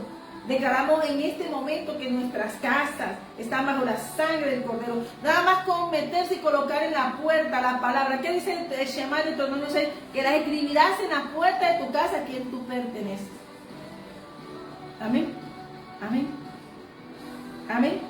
Declaramos en este momento que nuestras casas están bajo la sangre del Cordero. Nada más con meterse y colocar en la puerta la palabra. ¿Qué dice el Shema de Deuteronomio 6? Que las escribirás en la puerta de tu casa a quien tú perteneces. Amén. Amén. Amén.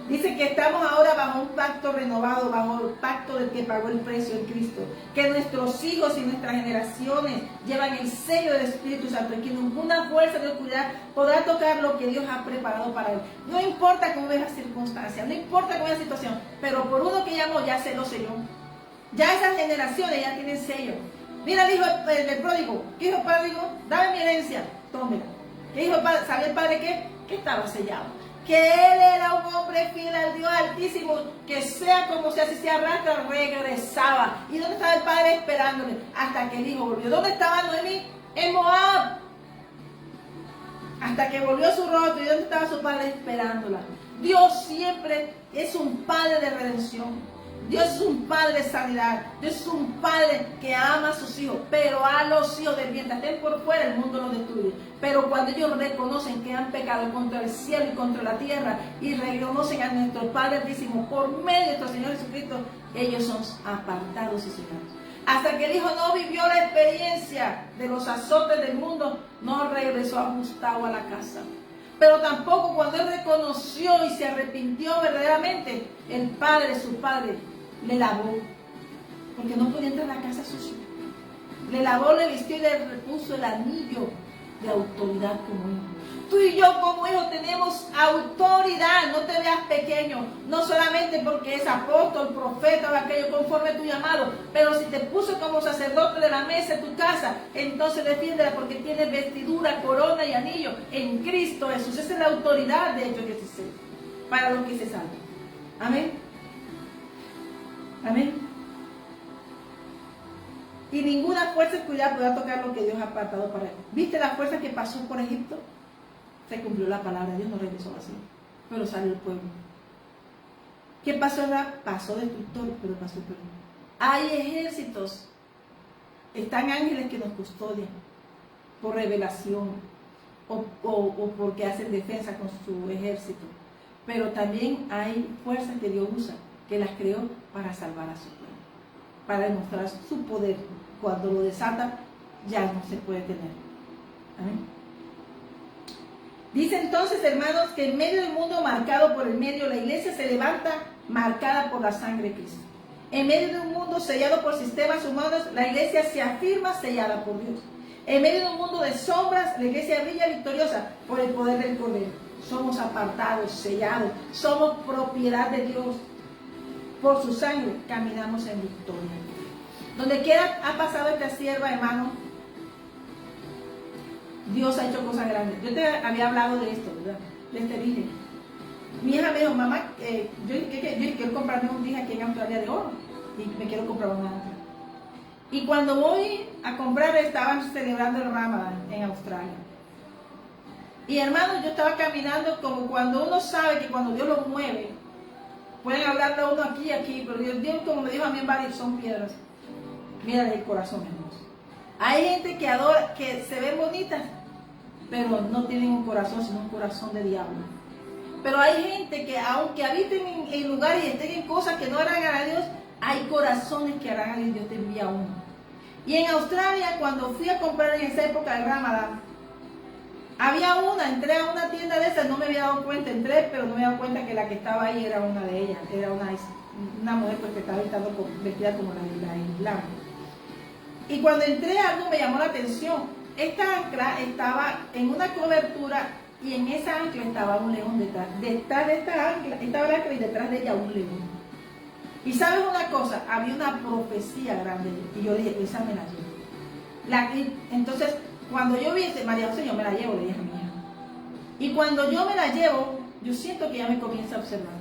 Dice que estamos ahora bajo un pacto renovado, bajo el pacto del que pagó el precio en Cristo. Que nuestros hijos y nuestras generaciones llevan el sello del Espíritu Santo y que ninguna fuerza de oscuridad podrá tocar lo que Dios ha preparado para él. No importa cómo es la circunstancia, no importa cómo es la situación, pero por uno que llamó ya se lo selló. Ya esas generaciones ya tienen sello. Mira el hijo del pródigo. ¿Qué hijo pródigo? Dame mi herencia. Tómela. ¿Qué hijo padre? ¿Sabe el padre qué? Que estaba sellado. Que él era un hombre fiel al Dios Altísimo, que sea como sea, si se arrastra, regresaba. ¿Y dónde estaba el padre esperándole? Hasta que el hijo volvió. ¿Dónde estaba Noemí? En Moab. Hasta que volvió su rostro. ¿Y dónde estaba su padre esperándola? Dios siempre es un padre de redención. Dios es un padre de sanidad. Dios es un padre que ama a sus hijos, pero a los hijos del vientre, estén por fuera, el mundo los destruye. Pero cuando ellos reconocen que han pecado contra el cielo y contra la tierra y reconocen a nuestro Padre Altísimo por medio de nuestro Señor Jesucristo, ellos son apartados y sellados. Hasta que el hijo no vivió la experiencia de los azotes del mundo, no regresó ajustado a la casa. Pero tampoco cuando él reconoció y se arrepintió verdaderamente, el padre, su padre, le lavó, porque no podía entrar a la casa sucia. Le lavó, le vistió y le repuso el anillo de autoridad como hijo. Tú y yo como hijo tenemos autoridad, no te veas pequeño, no solamente porque es apóstol, profeta o aquello conforme a tu llamado, pero si te puso como sacerdote de la mesa de tu casa, entonces defiéndela porque tienes vestidura, corona y anillo en Cristo Jesús. Esa es la autoridad de Hechos 16 para los que se salvan. Amén. Amén. Y ninguna fuerza de oscuridad podrá tocar lo que Dios ha apartado para él. ¿Viste la fuerza que pasó por Egipto? Se cumplió la palabra, Dios no regresó así, pero salió el pueblo. ¿Qué pasó ahora? Pasó destructor, pero pasó el pueblo. Hay ejércitos, están ángeles que nos custodian por revelación o porque hacen defensa con su ejército, pero también hay fuerzas que Dios usa, que las creó para salvar a su pueblo, para demostrar su poder. Cuando lo desata, ya no se puede tener. Amén. Dice entonces, hermanos, que en medio del mundo marcado por el medio, la iglesia se levanta marcada por la sangre de Cristo. En medio de un mundo sellado por sistemas humanos, la iglesia se afirma sellada por Dios. En medio de un mundo de sombras, la iglesia brilla victoriosa por el poder del Cordero. Somos apartados, sellados, somos propiedad de Dios. Por su sangre caminamos en victoria. Donde quiera ha pasado esta sierva, hermano, Dios ha hecho cosas grandes. Yo te había hablado de esto, ¿verdad? Te dije. Mi hija me dijo, mamá, yo quiero comprarme un dije aquí en Australia de oro. Y me quiero comprar una otra. Y cuando voy a comprar, estaban celebrando el Ramadán en Australia. Y hermano, yo estaba caminando como cuando uno sabe que cuando Dios lo mueve, pueden hablarle a uno aquí y aquí, pero Dios, como me dijo a mí en varios, son piedras. Mira el corazón hermoso. Hay gente que adora, que se ven bonitas, pero no tienen un corazón, sino un corazón de diablo. Pero hay gente que aunque habiten en lugares y estén en cosas que no agradan a Dios, hay corazones que harán a Dios. Dios te envía a uno. Y en Australia, cuando fui a comprar en esa época de Ramadán, entré a una tienda de esas, no me había dado cuenta, entré, pero no me había dado cuenta que la que estaba ahí era una de ellas, era una mujer pues, que estaba vestida como la islam. Y cuando entré algo me llamó la atención. Esta ancla estaba en una cobertura y en esa ancla estaba un león detrás. Detrás de esta ancla estaba la ancla y detrás de ella un león. Y sabes una cosa, había una profecía grande y yo dije, esa me la llevo. Entonces, cuando yo vi ese, María José, yo me la llevo, le dije a mi hija. Y cuando yo me la llevo, yo siento que ella me comienza a observar.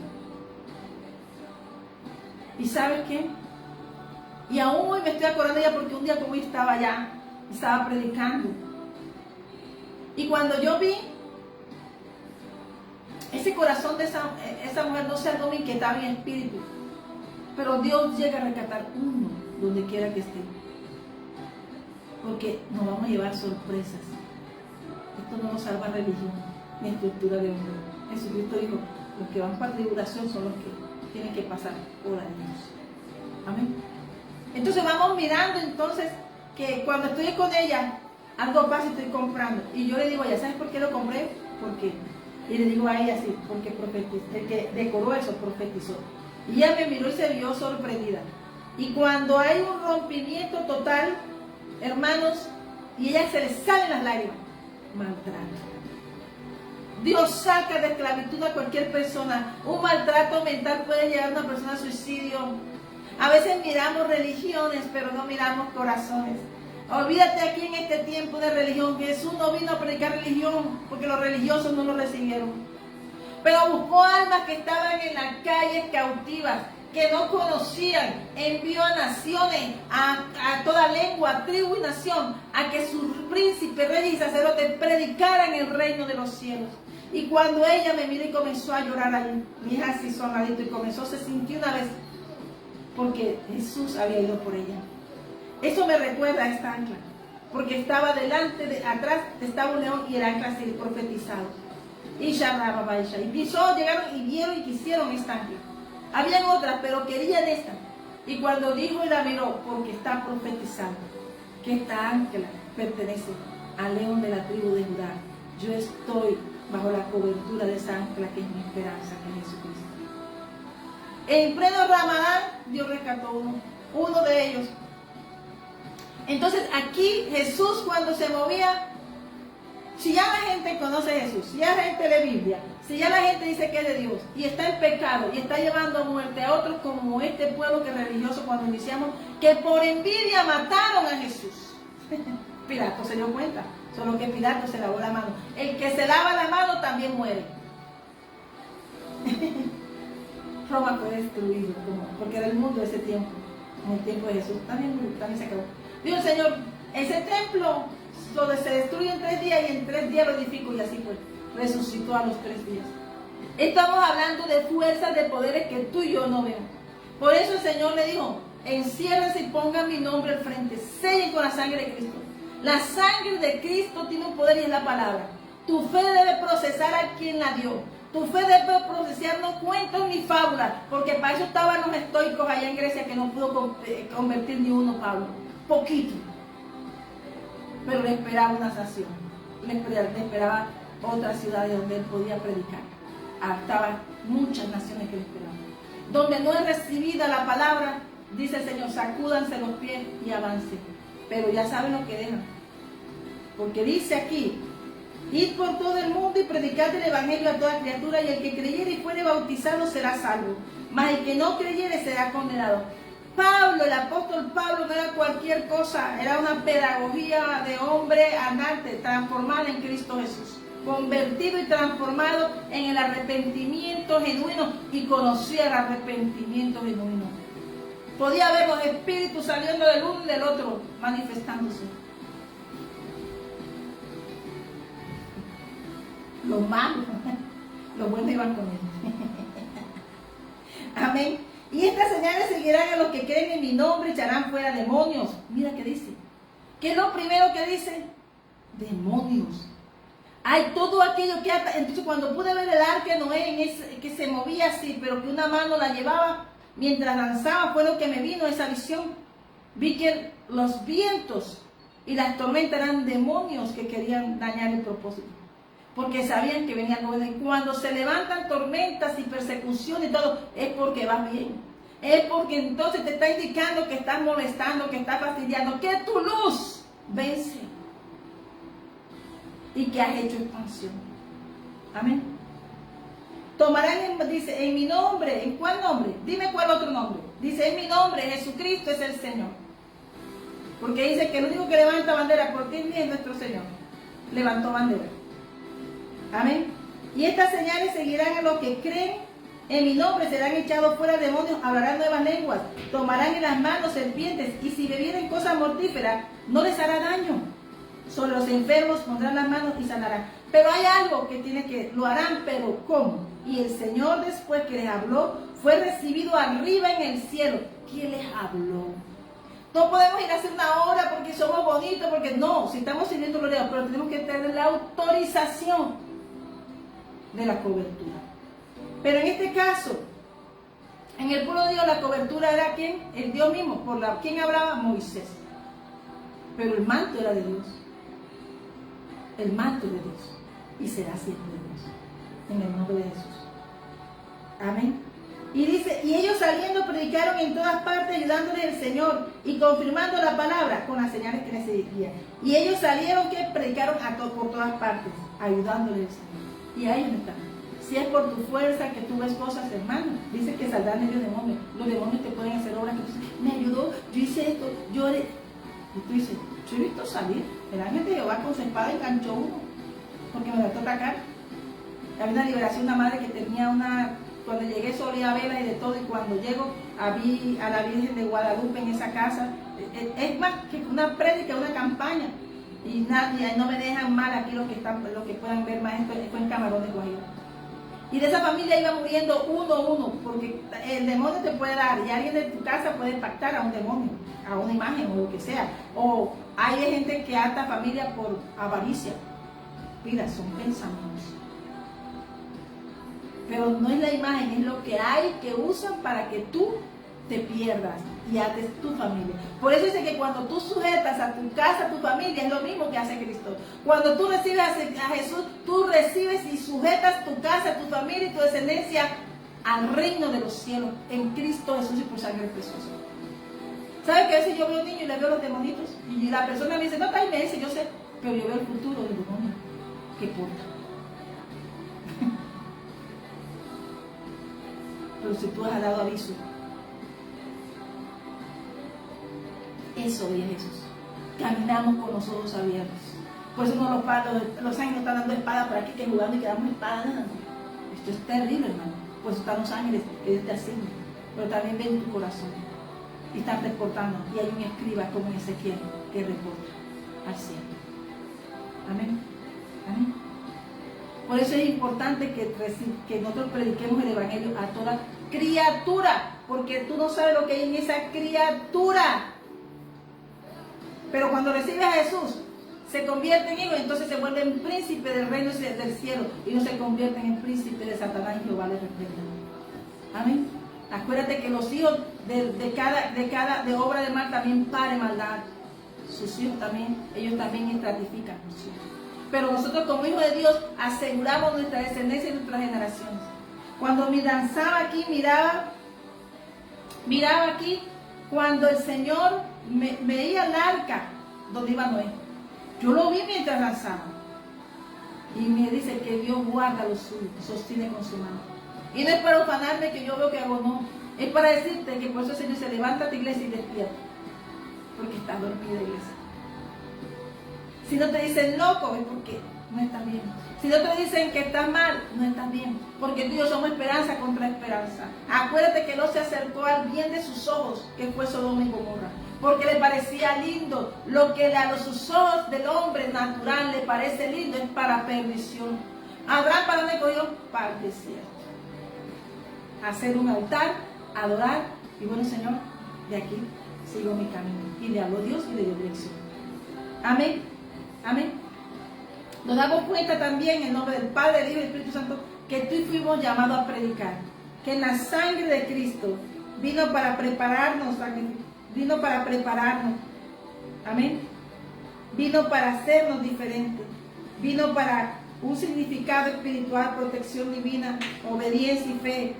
¿Y sabes qué? Y aún hoy me estoy acordando de ella porque un día como yo estaba allá, estaba predicando. Y cuando yo vi ese corazón de esa mujer, no sé algo me inquietaba en espíritu. Pero Dios llega a rescatar uno donde quiera que esté. Porque nos vamos a llevar sorpresas. Esto no nos salva religión ni estructura de hombre. Jesucristo dijo, los que van para tribulación son los que tienen que pasar por Dios. Amén. Entonces vamos mirando entonces que cuando estoy con ella, algo pasa y estoy comprando. Y yo le digo a ella, ¿sabes por qué lo compré? ¿Por qué? Y le digo a ella así, porque el que decoró eso profetizó. Y ella me miró y se vio sorprendida. Y cuando hay un rompimiento total, hermanos, y ella se le salen las lágrimas, maltrato. Dios saca de esclavitud a cualquier persona. Un maltrato mental puede llevar a una persona a suicidio. A veces miramos religiones, pero no miramos corazones. Olvídate aquí en este tiempo de religión. Jesús no vino a predicar religión, porque los religiosos no lo recibieron. Pero buscó almas que estaban en las calles cautivas, que no conocían. Envió a naciones, a toda lengua, tribu y nación, a que sus príncipes, reyes y sacerdotes predicaran el reino de los cielos. Y cuando ella me miró y comenzó a llorar allí, mi hija se hizo a un ladito y se sintió una vez, porque Jesús había ido por ella. Eso me recuerda a esta ancla, porque estaba atrás estaba un león y el ancla se profetizado. Y llegaron y vieron y quisieron esta ancla. Habían otras, pero querían esta. Y cuando dijo y la miró, porque está profetizado que esta ancla pertenece al león de la tribu de Judá. Yo estoy bajo la cobertura de esa ancla que es mi esperanza, que es Jesucristo. En pleno Ramadán, Dios rescató uno de ellos. Entonces aquí Jesús cuando se movía, si ya la gente conoce a Jesús, si ya la gente lee Biblia, si ya la gente dice que es de Dios y está en pecado y está llevando a muerte a otros como este pueblo que es religioso cuando iniciamos, que por envidia mataron a Jesús. Pilato se dio cuenta, solo que Pilato se lavó la mano. El que se lava la mano también muere. Roma fue destruido, porque era el mundo de ese tiempo, en el tiempo de Jesús, también se acabó. Dijo el Señor, ese templo donde se destruye en 3 días y en 3 días lo edifico, y así fue, resucitó a los 3 días. Estamos hablando de fuerzas, de poderes que tú y yo no vemos. Por eso el Señor le dijo, enciérrense y pongan mi nombre al frente, sellen con la sangre de Cristo. La sangre de Cristo tiene un poder y es la palabra. Tu fe debe procesar a quien la dio. Tu fe debe procesar no cuentos ni fábulas, porque para eso estaban los estoicos allá en Grecia que no pudo convertir ni uno Pablo. Poquito. Pero le esperaba una nación, le esperaba otra ciudad donde él podía predicar. Estaban muchas naciones que le esperaban. Donde no es recibida la palabra, dice el Señor, sacúdanse los pies y avancen. Pero ya saben lo que dejan. Porque dice aquí, id por todo el mundo y predicad el evangelio a toda criatura, y el que creyere y fuere bautizado será salvo, mas el que no creyere será condenado. Pablo, el apóstol Pablo, no era cualquier cosa, era una pedagogía de hombre andante, transformado en Cristo Jesús, convertido y transformado en el arrepentimiento genuino, y conocía el arrepentimiento genuino. Podía ver los espíritus saliendo del uno y del otro, manifestándose. Los malos, los buenos iban con él. Amén. Y estas señales seguirán a los que creen en mi nombre, echarán fuera demonios. Mira qué dice. ¿Qué es lo primero que dice? Demonios. Hay todo aquello que ata. Entonces cuando pude ver el arca de Noé que se movía así, pero que una mano la llevaba mientras lanzaba, fue lo que me vino esa visión. Vi que los vientos y las tormentas eran demonios que querían dañar el propósito, porque sabían que venía algo. Cuando se levantan tormentas y persecución y todo, es porque vas bien. Es porque entonces te está indicando que estás molestando, que estás fastidiando, que tu luz vence y que has hecho expansión. Amén. Tomarán, dice, en mi nombre. ¿En cuál nombre? Dime cuál otro nombre. Dice, en mi nombre, Jesucristo es el Señor. Porque dice que el único que levanta bandera por ti es nuestro Señor. Levantó bandera. Amén. Y estas señales seguirán a los que creen en mi nombre, serán echados fuera demonios, hablarán nuevas lenguas, tomarán en las manos serpientes, y si bebieren cosas mortíferas, no les hará daño. Sobre los enfermos pondrán las manos y sanarán. Pero hay algo que lo harán, pero ¿cómo? Y el Señor, después que les habló, fue recibido arriba en el cielo. ¿Quién les habló? No podemos ir a hacer una obra porque somos bonitos, porque no, si estamos sirviendo gloria a Dios, pero tenemos que tener la autorización de la cobertura. Pero en este caso, en el pueblo de Dios, la cobertura era ¿quién? El Dios mismo. ¿Quién hablaba? Moisés. Pero el manto era de Dios. El manto de Dios. Y será siempre de Dios. En el nombre de Jesús. Amén. Y dice, y ellos saliendo predicaron en todas partes, ayudándoles el Señor y confirmando la palabra con las señales que les seguían. Y ellos salieron que predicaron por todas partes, ayudándoles el Señor. Y a ellos están. Si es por tu fuerza que tú ves cosas, hermano, dice que saldrán ellos demonios. Los demonios te pueden hacer obras que tú dices, me ayudó, yo hice esto, yo haré. Y tú dices, yo he visto salir. El ángel de Jehová con su espada enganchó uno, porque me trató de atacar. Había una liberación, una madre que tenía cuando llegué solía velas y de todo, y cuando llego vi a la Virgen de Guadalupe en esa casa. Es más que una prédica, una campaña. Y no me dejan mal aquí los que puedan ver más. Esto fue en Camarones, Guajira. Y de esa familia iba muriendo uno a uno, porque el demonio te puede dar, y alguien de tu casa puede pactar a un demonio, a una imagen o lo que sea. O hay gente que ata familia por avaricia. Mira, son pensamientos. Pero no es la imagen, es lo que hay que usan para que tú te pierdas y ates tu familia. Por eso dice que cuando tú sujetas a tu casa, a tu familia, es lo mismo que hace Cristo. Cuando tú recibes a Jesús, tú recibes y sujetas tu casa, tu familia y tu descendencia al reino de los cielos, en Cristo Jesús y por sangre preciosa. ¿Sabes que a veces yo veo niños y les veo los demonitos? Y la persona me dice, no, está, y me dice, yo sé, pero yo veo el futuro del demonio. ¿Qué porta? Pero si tú has dado aviso, eso veía Jesús. Caminamos con los ojos abiertos. Por eso no los ángeles no están dando espada por aquí, que jugando y quedamos espada. No. Esto es terrible, hermano. Por eso están los ángeles que Dios te asigna. Pero también ven tu corazón. Y están reportando. Y hay un escriba como en Ezequiel que reporta al cielo. Amén. Amén. Por eso es importante que nosotros prediquemos el evangelio a toda criatura. Porque tú no sabes lo que hay en esa criatura. Pero cuando recibes a Jesús, se convierte en hijo y entonces se vuelve en príncipe del reino del cielo y no se convierten en príncipe de Satanás y Jehová les reprenda. Amén. Acuérdate que los hijos de obra de mal también paren maldad. Sus hijos también, ellos también estratifican. Pero nosotros como hijos de Dios aseguramos nuestra descendencia y nuestras generaciones. Cuando me danzaba aquí, miraba aquí, cuando el Señor veía el arca donde iba Noé. Yo lo vi mientras danzaba. Y me dice que Dios guarda lo suyo, sostiene con su mano. Y no es para ufanarme que yo veo que hago, no. Es para decirte que por eso el Señor se levanta a tu iglesia y despierta. Porque estás dormida, iglesia. Si no te dicen loco, es porque no estás bien. Si no te dicen que estás mal, no estás bien. Porque tú y yo somos esperanza contra esperanza. Acuérdate que no se acercó al bien de sus ojos, que fue Sodoma y Gomorra. Porque le parecía lindo. Lo que a sus ojos del hombre natural le parece lindo es para perdición. Abraham, ¿para dónde cogió? Para el desierto. Hacer un altar, adorar. Y bueno, Señor, de aquí sigo mi camino. Y le habló Dios y le dio dirección. Amén. Amén. Nos damos cuenta también en nombre del Padre, del Hijo y del Espíritu Santo que tú y fuimos llamados a predicar, que la sangre de Cristo vino para prepararnos, amén, vino para hacernos diferentes, vino para un significado espiritual, protección divina, obediencia y fe.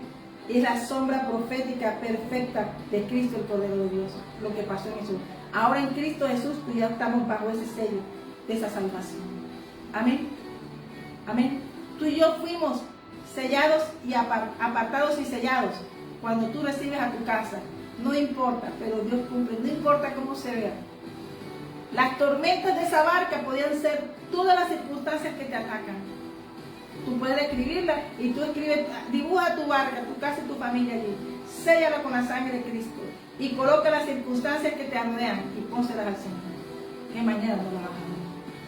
Es la sombra profética perfecta de Cristo, el Cordero de Dios, lo que pasó en Jesús. Ahora en Cristo Jesús, tú ya estamos bajo ese sello de esa salvación. Amén. Amén. Tú y yo fuimos sellados y apartados y sellados cuando tú recibes a tu casa. No importa, pero Dios cumple, no importa cómo se vea. Las tormentas de esa barca podían ser todas las circunstancias que te atacan. Tú puedes escribirla y tú escribes, dibuja tu barca, tu casa y tu familia allí. Séllala con la sangre de Cristo y coloca las circunstancias que te rodean y pónselas al Señor. Que mañana no la vas a ver,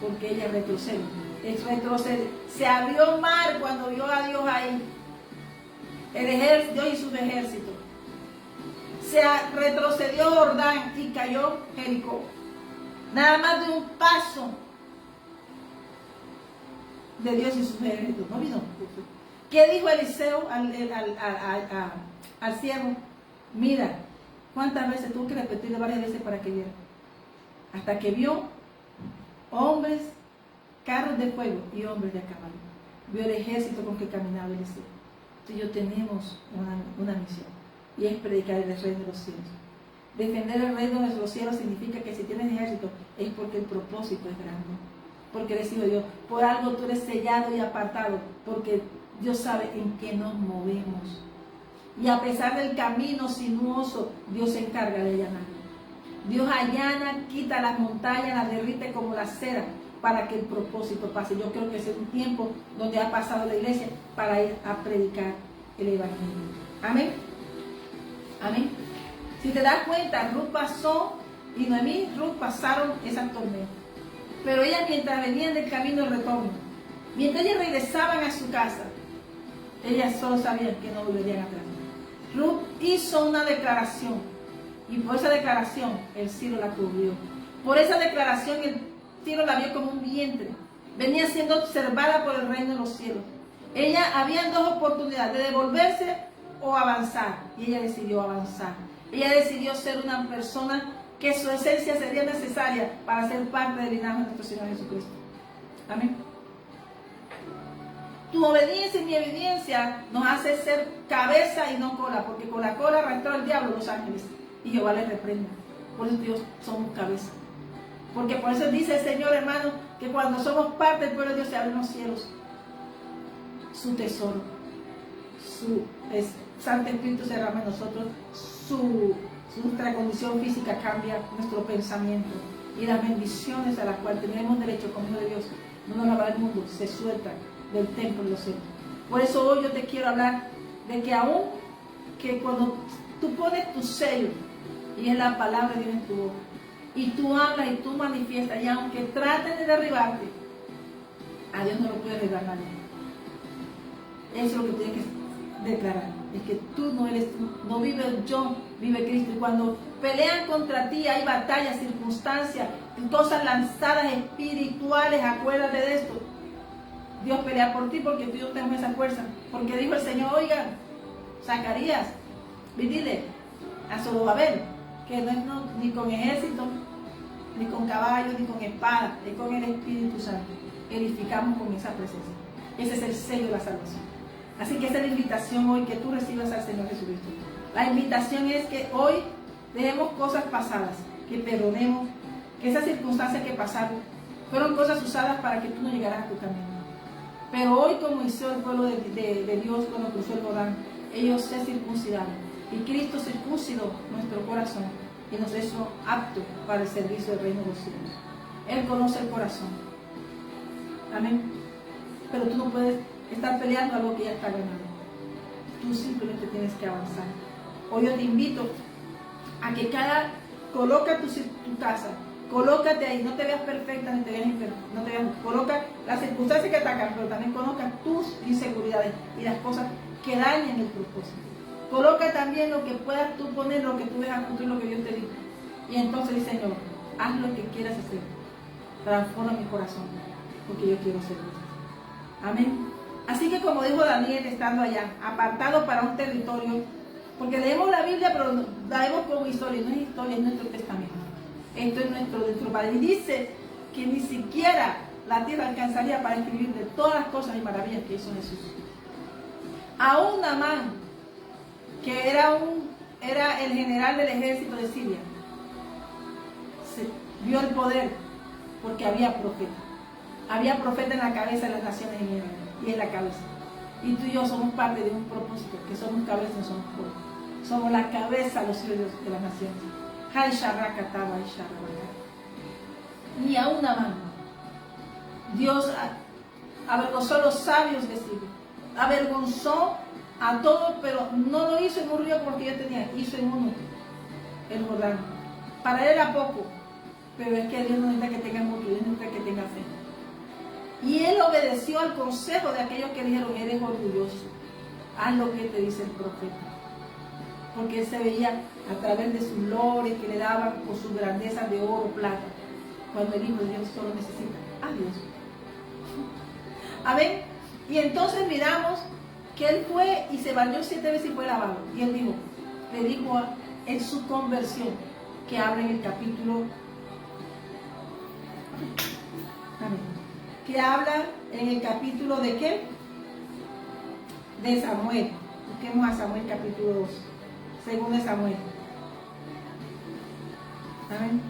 porque ella retrocede. Es retrocede. Se abrió mar cuando vio a Dios ahí. Dios y sus ejércitos. Se retrocedió Jordán y cayó Jericó. Nada más de un paso de Dios y sus ejércitos. ¿No vino? ¿Qué dijo Eliseo al siervo? Mira, ¿cuántas veces tuvo que repetirle varias veces para que viera? Hasta que vio hombres, carros de fuego y hombres de a caballo. Vio el ejército con que caminaba Eliseo. Tú y yo tenemos una misión, y es predicar el reino de los cielos. Defender el reino de los cielos significa que si tienes ejército es porque el propósito es grande, porque eres hijo de Dios. Por algo tú eres sellado y apartado, porque Dios sabe en qué nos movemos. Y a pesar del camino sinuoso, Dios se encarga de allanar. Dios allana, quita las montañas, las derrite como la cera, para que el propósito pase. Yo creo que ese es un tiempo donde ha pasado la iglesia para ir a predicar el evangelio. Amén. Amén. Si te das cuenta, Ruth pasó y Noemí y Ruth pasaron esas tormentas. Pero ellas, mientras venían del camino de retorno, mientras ellas regresaban a su casa, ellas solo sabían que no volverían atrás. Ruth hizo una declaración, y por esa declaración el cielo la cubrió. Por esa declaración el cielo la vio como un vientre. Venía siendo observada por el reino de los cielos. Habían dos oportunidades, de devolverse o avanzar, y ella decidió avanzar. Ella decidió ser una persona que su esencia sería necesaria para ser parte del linaje de nuestro Señor Jesucristo. Amén. Tu obediencia y mi obediencia nos hace ser cabeza y no cola, porque con la cola arrastró el diablo los ángeles y Jehová les reprenda. Por eso Dios somos cabeza. Porque por eso dice el Señor, hermano, que cuando somos parte del pueblo de Dios se abren los cielos. Su tesoro, su Santo Espíritu se derrama en nosotros, nuestra condición física cambia, nuestro pensamiento, y las bendiciones a las cuales tenemos derecho como hijo de Dios no nos las va el mundo, se sueltan del templo de los cielos. Por eso hoy yo te quiero hablar de que aún que cuando tú pones tu sello y es la palabra de Dios en tu boca y tú hablas y tú manifiestas, y aunque traten de derribarte, a Dios no lo puede derribar nadie. Eso es lo que tienes que declarar, es que tú no eres tú, no vive yo, vive Cristo. Y cuando pelean contra ti hay batallas, circunstancias, cosas lanzadas espirituales, acuérdate de esto. Dios pelea por ti porque tú y yo tenemos esa fuerza. Porque dijo el Señor, oigan, Zacarías, dile a Zorobabel que no es ni con ejército, ni con caballos, ni con espada, es con el Espíritu Santo. Edificamos con esa presencia. Ese es el sello de la salvación. Así que esa es la invitación hoy, que tú recibas al Señor Jesucristo. La invitación es que hoy dejemos cosas pasadas, que perdonemos, que esas circunstancias que pasaron fueron cosas usadas para que tú no llegaras a tu camino. Pero hoy, como hizo el pueblo de Dios cuando cruzó el Jordán, ellos se circuncidaron. Y Cristo circuncidó nuestro corazón y nos hizo apto para el servicio del reino de los cielos. Él conoce el corazón. Amén. Pero tú no puedes estar peleando algo que ya está ganado. Tú simplemente tienes que avanzar. Hoy yo te invito a que coloca tu casa, colócate ahí, no te veas perfecta ni te veas imperfecta, coloca las circunstancias que atacan, pero también coloca tus inseguridades y las cosas que dañen el propósito. Coloca también lo que puedas tú poner, lo que tú dejas cumplir, lo que Dios te dijo. Y entonces dice, Señor, haz lo que quieras hacer, transforma mi corazón. porque yo quiero servir. Amén. Así que como dijo Daniel estando allá, apartado para un territorio, porque leemos la Biblia, pero la vemos como historia, no es historia, es nuestro testamento. Esto es nuestro Padre. Y dice que ni siquiera la tierra alcanzaría para escribir de todas las cosas y maravillas que hizo Jesús. Aún Naamán, que era el general del ejército de Siria, vio el poder porque había profeta. Había profeta en la cabeza de las naciones y en la cabeza. Y tú y yo somos parte de un propósito, que somos cabeza, no somos cuerpo. Somos la cabeza, los hijos de las naciones. Y aún Naamán, Dios avergonzó a los sabios de Siria. Avergonzó a todos, pero no lo hizo en un río porque yo tenía, hizo en uno, el Jordán. Para él era poco, pero es que Dios no necesita que tenga mucho, Dios necesita que tenga fe. Y él obedeció al consejo de aquellos que dijeron, eres orgulloso, haz lo que te dice el profeta. Porque él se veía a través de sus lores que le daban por sus grandezas de oro, plata, cuando el Hijo de Dios solo necesita a Dios. Amén. Y entonces miramos que él fue y se bañó 7 veces y fue lavado. Y él le dijo en su conversión, que habla en el capítulo, amén, que habla en el capítulo de ¿qué? De Samuel. Busquemos a Samuel capítulo 2. Segundo de Samuel. Amén.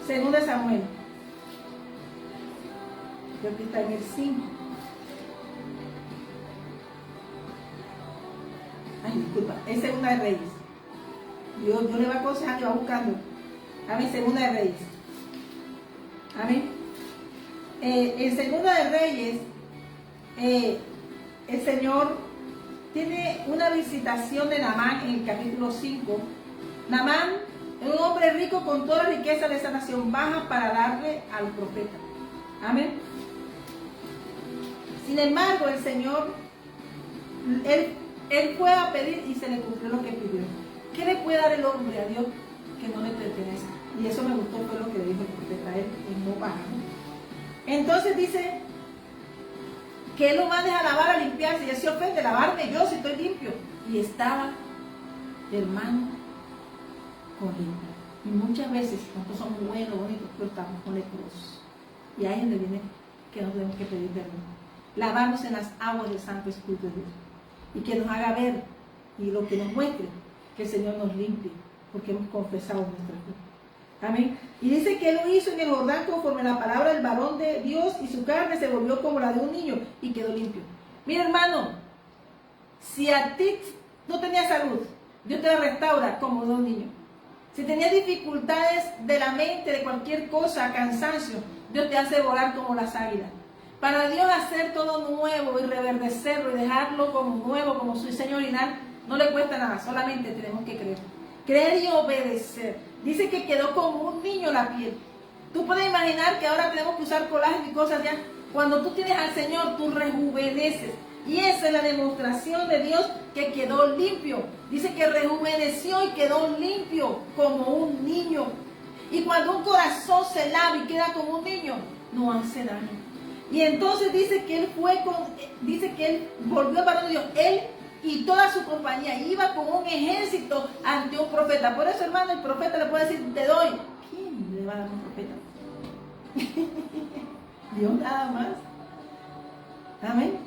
Segundo de Samuel. Creo que está en el 5. Ay, disculpa. Es Segunda de Reyes. Yo le voy aconsejando y va buscando. Amén. Segunda de Reyes. Amén. En Segunda de Reyes, el Señor tiene una visitación de Naamán en el capítulo 5. Naamán es un hombre rico con toda la riqueza de esa nación, baja para darle al profeta. Amén. Sin embargo, el Señor, él fue a pedir y se le cumplió lo que pidió. ¿Qué le puede dar el hombre a Dios que no le pertenece? Y eso me gustó, fue lo que le dijo el profeta a él, en no baja. Entonces dice que él lo mande a lavar, a limpiarse, y él se ofende, lavarme yo si estoy limpio. Y estaba, hermano, horrible. Y muchas veces nosotros somos buenos, bonitos, pero estamos con leprosos. Y ahí es donde viene que nos tenemos que pedir perdón. Lavarnos en las aguas del Santo Espíritu de Dios. Y que nos haga ver y lo que nos muestre que el Señor nos limpie, porque hemos confesado nuestra fe. Amén. Y dice que él lo hizo en el Jordán conforme a la palabra del varón de Dios, y su carne se volvió como la de un niño y quedó limpio. Mira, hermano, si a ti no tenías salud, Dios te la restaura como de un niño. Si tenías dificultades de la mente, de cualquier cosa, cansancio, Dios te hace volar como las águilas. Para Dios hacer todo nuevo y reverdecerlo y dejarlo como nuevo, como su diseño original, no le cuesta nada, solamente tenemos que creer. Creer y obedecer. Dice que quedó como un niño la piel. Tú puedes imaginar que ahora tenemos que usar colágeno y cosas ya. Cuando tú tienes al Señor, tú rejuveneces. Y esa es la demostración de Dios, que quedó limpio. Dice que rejuveneció y quedó limpio como un niño. Y cuando un corazón se lava y queda como un niño, no hace daño. Y entonces dice que él volvió al varón de Dios. Él y toda su compañía iba con un ejército ante un profeta. Por eso, hermano, el profeta le puede decir, te doy. ¿Quién le va a dar un profeta? Dios nada más. Amén.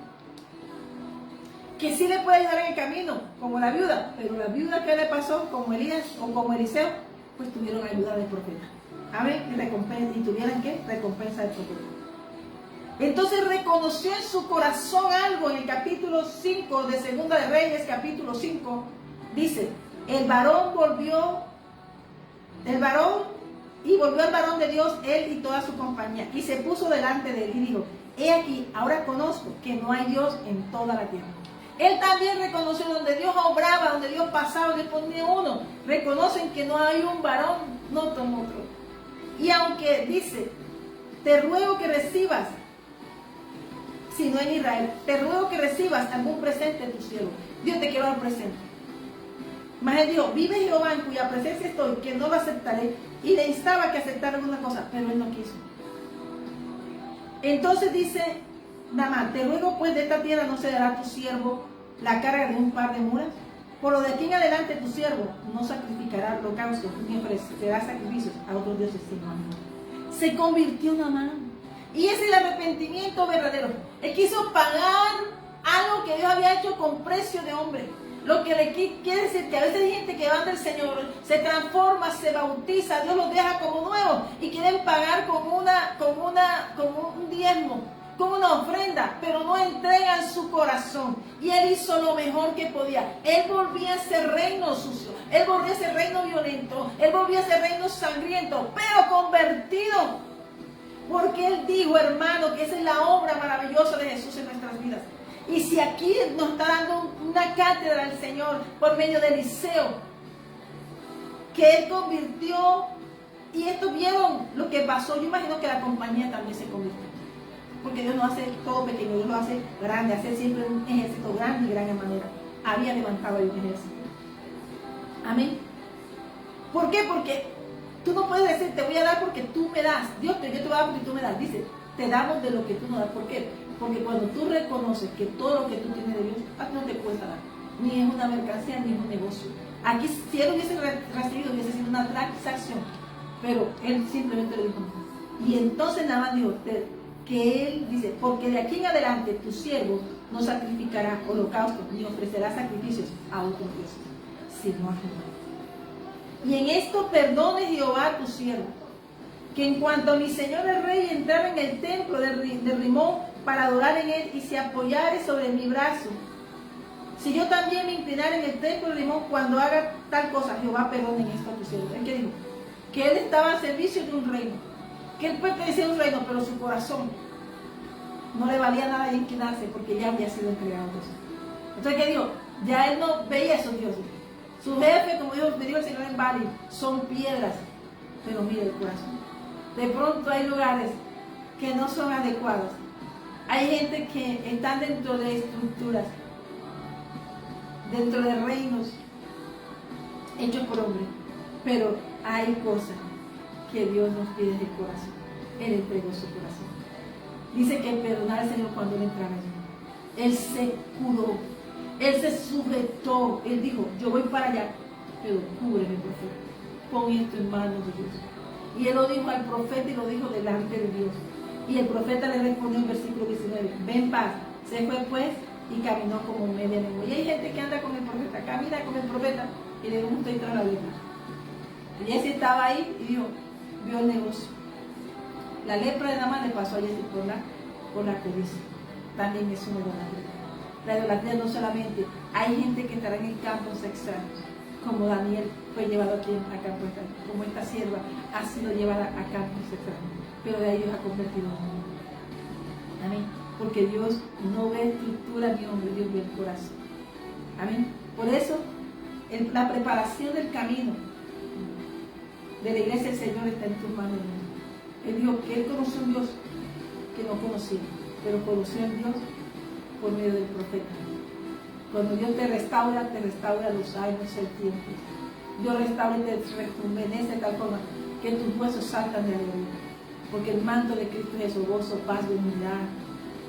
Que sí le puede ayudar en el camino, como la viuda. Pero la viuda, que le pasó, como Elías o como Eliseo, pues tuvieron ayuda del profeta. Amén. Y tuvieran ¿qué? Recompensa del profeta. Entonces reconoció en su corazón algo. En el capítulo 5 de Segunda de Reyes, capítulo 5, dice, volvió al varón de Dios, él y toda su compañía, y se puso delante de él y dijo, he aquí, ahora conozco que no hay Dios en toda la tierra. Él también reconoció donde Dios obraba, donde Dios pasaba, donde ponía uno. Reconocen que no hay un varón, no como otro. Y aunque dice, te ruego que recibas, si no en Israel, te ruego que recibas algún presente de tu siervo. Dios te quiere dar presente. Mas él dijo, vive Jehová en cuya presencia estoy, que no lo aceptaré. Y le instaba que aceptara alguna cosa, pero él no quiso. Entonces dice Naamán, te ruego pues de esta tierra no se dará a tu siervo la carga de un par de mulas. Por lo de aquí en adelante tu siervo no sacrificará holocaustos ni ofrecerá sacrificios a otros dioses sino a mí. Se convirtió Naamán. Y es el arrepentimiento verdadero. Él quiso pagar algo que Dios había hecho con precio de hombre. Lo que le quiere decir que a veces hay gente que va del Señor, se transforma, se bautiza, Dios los deja como nuevos y quieren pagar con un diezmo, con una ofrenda, pero no entregan su corazón. Y él hizo lo mejor que podía. Él volvía a ese reino sucio, él volvía a ese reino violento, él volvía a ese reino sangriento, pero convertido. Porque él dijo, hermano, que esa es la obra maravillosa de Jesús en nuestras vidas. Y si aquí nos está dando una cátedra el Señor por medio de Eliseo, que él convirtió, y estos vieron lo que pasó, yo imagino que la compañía también se convirtió. Porque Dios no hace todo pequeño, Dios lo hace grande, hace siempre un ejército grande y gran en manera. Había levantado ahí un ejército. Amén. ¿Por qué? Porque tú no puedes decir, te voy a dar porque tú me das. Dios, yo te voy a dar porque tú me das. Dice, te damos de lo que tú no das. ¿Por qué? Porque cuando tú reconoces que todo lo que tú tienes de Dios, a ti no te cuesta dar. Ni es una mercancía, ni es un negocio. Aquí, si él hubiese recibido, hubiese sido una transacción. Pero él simplemente le dijo no. Y entonces Naamán dijo, que él dice, porque de aquí en adelante tu siervo no sacrificará holocaustos, ni ofrecerá sacrificios a otros dioses, sino a Jehová. Y en esto perdone Jehová a tu siervo, que en cuanto mi señor el rey entrara en el templo de Rimón para adorar en él y se apoyare sobre mi brazo, si yo también me inclinara en el templo de Rimón cuando haga tal cosa, Jehová perdone en esto a tu siervo. ¿Qué dijo? Que él estaba al servicio de un reino, que él pertenecía a un reino, pero su corazón no le valía nada de inclinarse porque ya había sido entregado a Dios. Entonces, ¿qué dijo? Ya él no veía a esos dioses. Su jefe, como me dijo el Señor en Bali, son piedras, pero mire el corazón. De pronto hay lugares que no son adecuados. Hay gente que están dentro de estructuras, dentro de reinos hechos por hombre, pero hay cosas que Dios nos pide del corazón. Él entregó su corazón. Dice que perdonar al Señor cuando Él entraba allí. Él se curó, Él se sujetó, Él dijo, yo voy para allá, pero cúbreme, profeta, pon esto en manos de Dios. Y Él lo dijo al profeta y lo dijo delante de Dios. Y el profeta le respondió en versículo 19, ven paz. Se fue pues y caminó como media lengua. Y hay gente que anda con el profeta, camina con el profeta y le gusta entrar a la lepra. Y Jesse estaba ahí y dijo, vio el negocio. La lepra de Naamán le pasó a Jesse por la codicia. También es una idolatría. La idolatría no solamente, hay gente que estará en campos extraños, como Daniel fue llevado aquí a campos extraños, como esta sierva ha sido llevada a campos extraños, pero de ahí Dios ha convertido en hombre. Amén. Porque Dios no ve estructura ni hombre, Dios ve el corazón. Amén. Por eso, la preparación del camino de la iglesia del Señor está en tus manos. Él dijo que él conoció a un Dios que no conocía, pero conoció a Dios por medio del profeta. Cuando Dios te restaura los años, el tiempo. Dios restaura y te rejuvenece de tal forma que tus huesos saltan de alegría. Porque el manto de Cristo es eso, gozo, paz, humildad,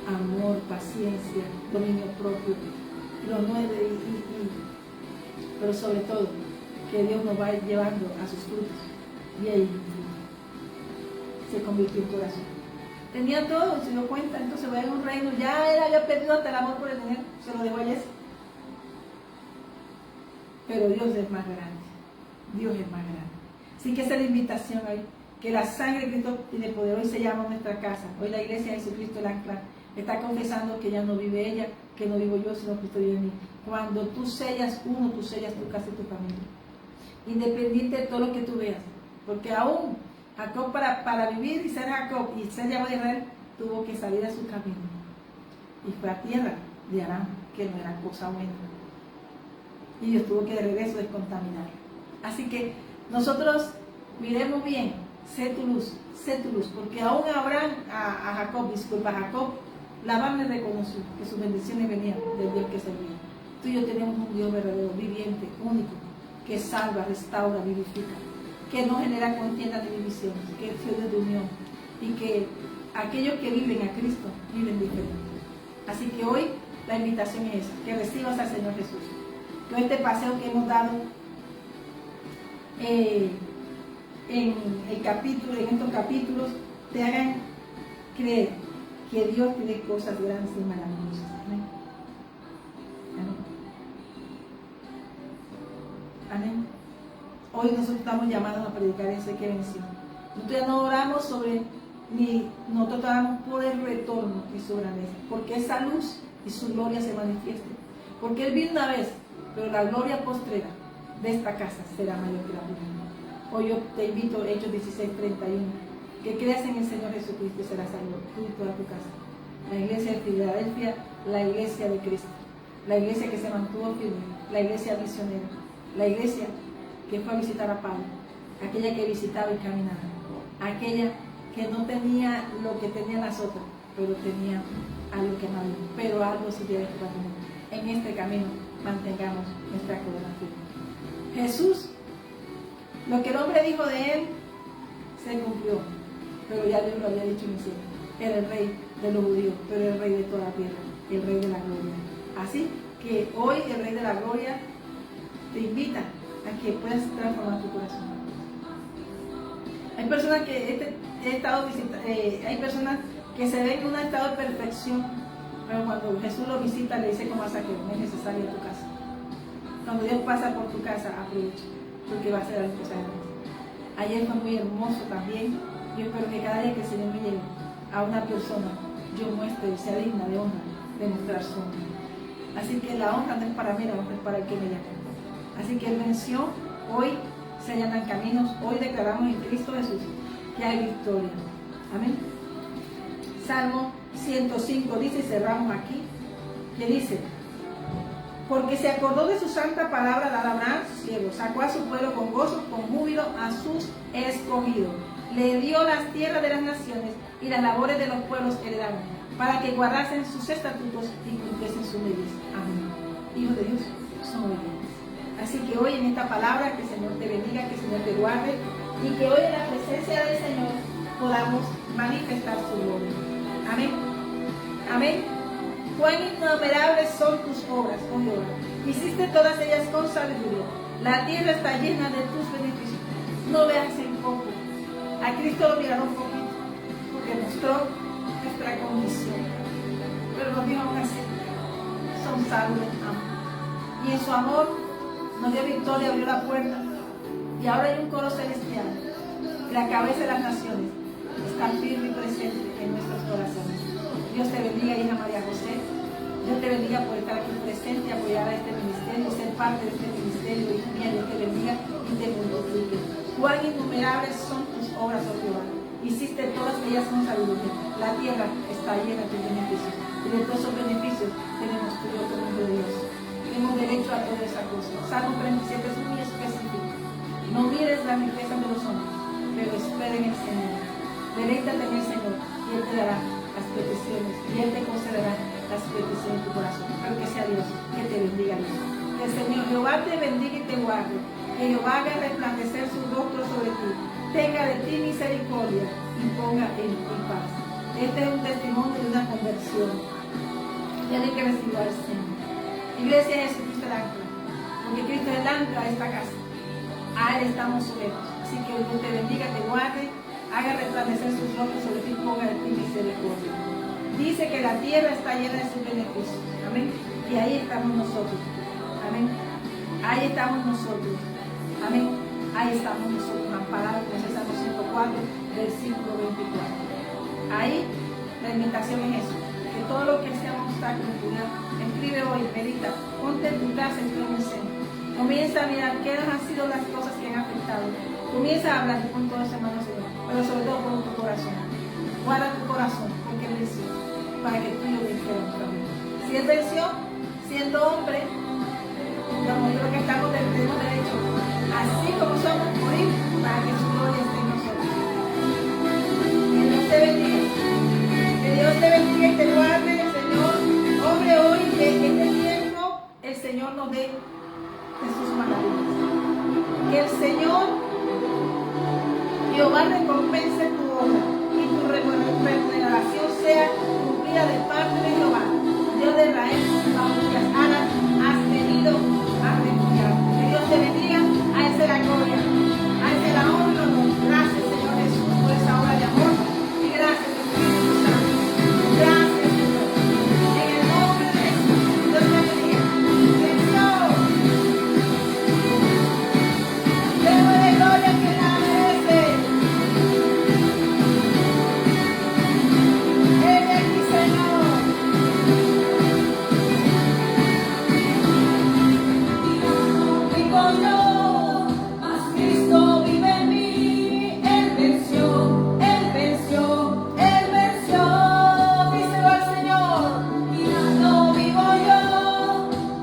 amor, paciencia, dominio propio. Lo nueve pero sobre todo, que Dios nos va llevando a sus frutos. Y ahí se convirtió en corazón. Tenía todo, se dio cuenta, entonces va a un reino. Ya él había perdido hasta el amor por el dinero, se lo dejó a Jesse. Pero Dios es más grande. Dios es más grande. Así que esa es la invitación hoy. Que la sangre de Cristo tiene poder. Hoy se llama nuestra casa. Hoy la iglesia de Jesucristo, el ancla, está confesando que ya no vive ella, que no vivo yo, sino Cristo vive en mí. Cuando tú sellas uno, tú sellas tu casa y tu familia. Independiente de todo lo que tú veas. Porque aún Jacob para vivir y ser Jacob y ser llamado de Israel, tuvo que salir a su camino. Y fue a tierra de Aram, que no era cosa buena. Y Dios tuvo que de regreso descontaminar. Así que nosotros miremos bien, sé tu luz, porque aún Abraham, a Jacob, Labán le reconoció que sus bendiciones venían del Dios que servía. Tú y yo tenemos un Dios verdadero, viviente, único, que salva, restaura, vivifica, que no genera contienda ni divisiones, que es Dios de unión y que aquellos que viven a Cristo viven diferente. Así que hoy la invitación es esa, que recibas al Señor Jesús. Que este paseo que hemos dado en estos capítulos, te hagan creer que Dios tiene cosas grandes y maravillosas. Amén. Amén. Amén. Hoy nosotros estamos llamados a predicar eso y que venció. Nosotros ya no oramos nosotros oramos por el retorno y su grandeza, porque esa luz y su gloria se manifieste. Porque Él vino una vez, pero la gloria postrera de esta casa será mayor que la primera. Hoy yo te invito, Hechos 16:31, que creas en el Señor Jesucristo y serás salvo, tú y toda tu casa. La iglesia de Filadelfia, la iglesia de Cristo, la iglesia que se mantuvo firme, la iglesia misionera, la iglesia que fue a visitar a Pablo, aquella que visitaba y caminaba, aquella que no tenía lo que tenían las otras, pero tenía algo que no había, pero algo sí tiene que tener. En este camino mantengamos nuestra corona firme. Jesús, lo que el hombre dijo de él, se cumplió, pero ya Dios lo había dicho en el cielo. Era el rey de los judíos, pero era el rey de toda la tierra, el rey de la gloria. Así que hoy el rey de la gloria te invita a que puedas transformar tu corazón. Hay personas que hay personas que se ven en un estado de perfección, pero cuando Jesús lo visita le dice como a Saqueo, no es necesario tu casa. Cuando Dios pasa por tu casa, aprovecha, porque va a hacer algo cosas grandes. Ayer fue muy hermoso también. Yo espero que cada día que el Señor me lleve a una persona, yo muestre y sea digna de honra, de mostrar su honra. Así que la honra no es para mí, la honra es para el que me llama. Así que Él venció, hoy se allanan caminos, hoy declaramos en Cristo Jesús que hay victoria. Amén. Salmo 105 dice, y cerramos aquí, que dice, porque se acordó de su santa palabra de Abraham, su siervo, sacó a su pueblo con gozo, con júbilo a sus escogidos. Le dio las tierras de las naciones y las labores de los pueblos heredaron, para que guardasen sus estatutos y cumpliesen sus leyes. Amén. Hijos de Dios, son obedientes. Así que hoy en esta palabra, que el Señor te bendiga, que el Señor te guarde, y que hoy en la presencia del Señor podamos manifestar su gloria. Amén. Amén. Cuán innumerables son tus obras, oh Jehová. Hiciste todas ellas con sabiduría. La tierra está llena de tus beneficios. No veas en poco. A Cristo lo miraron un poquito, porque mostró nuestra condición. Pero nos dijo aún así, son salvos en amor. Y en su amor nos dio victoria, abrió la puerta. Y ahora hay un coro celestial. La cabeza de las naciones está firme y presente en nuestros corazones. Dios te bendiga, hija María José. Dios te bendiga por estar aquí presente y apoyar a este ministerio, ser parte de este ministerio. Hija mía, Dios te bendiga y te multiplique. Cuán innumerables son tus obras, oh Jehová. Hiciste todas ellas con sabiduría. La tierra está llena de beneficios. Y de todos esos beneficios tenemos tú y yo como de Dios. Tenemos derecho a toda esa cosa. Salmo 37 es muy específico. No mires la riqueza de los hombres, pero espera en el Señor. Deleítate en el Señor y Él te dará las peticiones y Él te concederá las peticiones de tu corazón. Pero que sea Dios, que te bendiga Dios. Que el Señor Jehová te bendiga y te guarde. Que Jehová haga resplandecer su rostro sobre ti. Tenga de ti misericordia y ponga en ti paz. Este es un testimonio de una conversión. Tiene que recibir al Señor. Iglesia de Jesucristo el ancla. Porque Cristo es el ancla de esta casa. A Él estamos sujetos. Así que Dios te bendiga, te guarde, haga resplandecer sus rostros sobre ti, ponga de ti misericordia. Dice que la tierra está llena de sus beneficios. Amén. Y ahí estamos nosotros. Amén. Ahí estamos nosotros. Amén. Ahí estamos nosotros, amparados con el Salmo 104, versículo 24. Ahí la invitación es eso. Que todo lo que sea un obstáculo en tu vida, escribe hoy, medita, ponte en tu casa, en el Señor. Comienza a mirar qué han sido las cosas que han afectado. Comienza a hablar con todos los hermanos, pero sobre todo con tu corazón. Guarda tu corazón, porque Él venció, para que tú y yo venciéramos también. Si Él venció, siendo hombre, nosotros que estamos tenemos derecho, así como somos, morir, para que su gloria esté en nosotros. Que Dios te bendiga. Que Dios te bendiga y te guarde, Señor. Hombre, hoy, que en este tiempo, el Señor nos dé de sus maravillas. Que el Señor Jehová recompense tu obra y tu remuneración sea cumplida de parte de Jehová, Dios de Israel, bajo cuyas alas has venido a refugiarte. Que Dios te bendiga, a Él sea la gloria, a Él sea la honra. Gracias, Señor Jesús, por esa obra de amor, y gracias, Espíritu Santo. Gracias, Señor. En el nombre de Jesús, Dios te bendiga. Bendición. Démosle gloria que la merece. Él es mi Señor. Vivo yo, mas Cristo vive en mí. Él venció, Él venció, Él venció. Díselo al Señor. No vivo yo,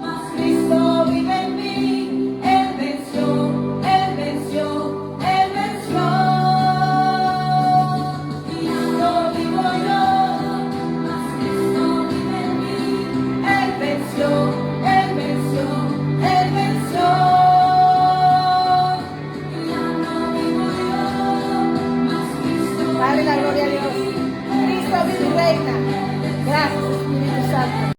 mas Cristo vive en mí. Él venció, Él venció, Él venció. No vivo yo, mas Cristo vive en mí. Él venció, Él venció, Él venció. Dale la gloria a Dios. Cristo vive y reina. Gracias, Espíritu Santo.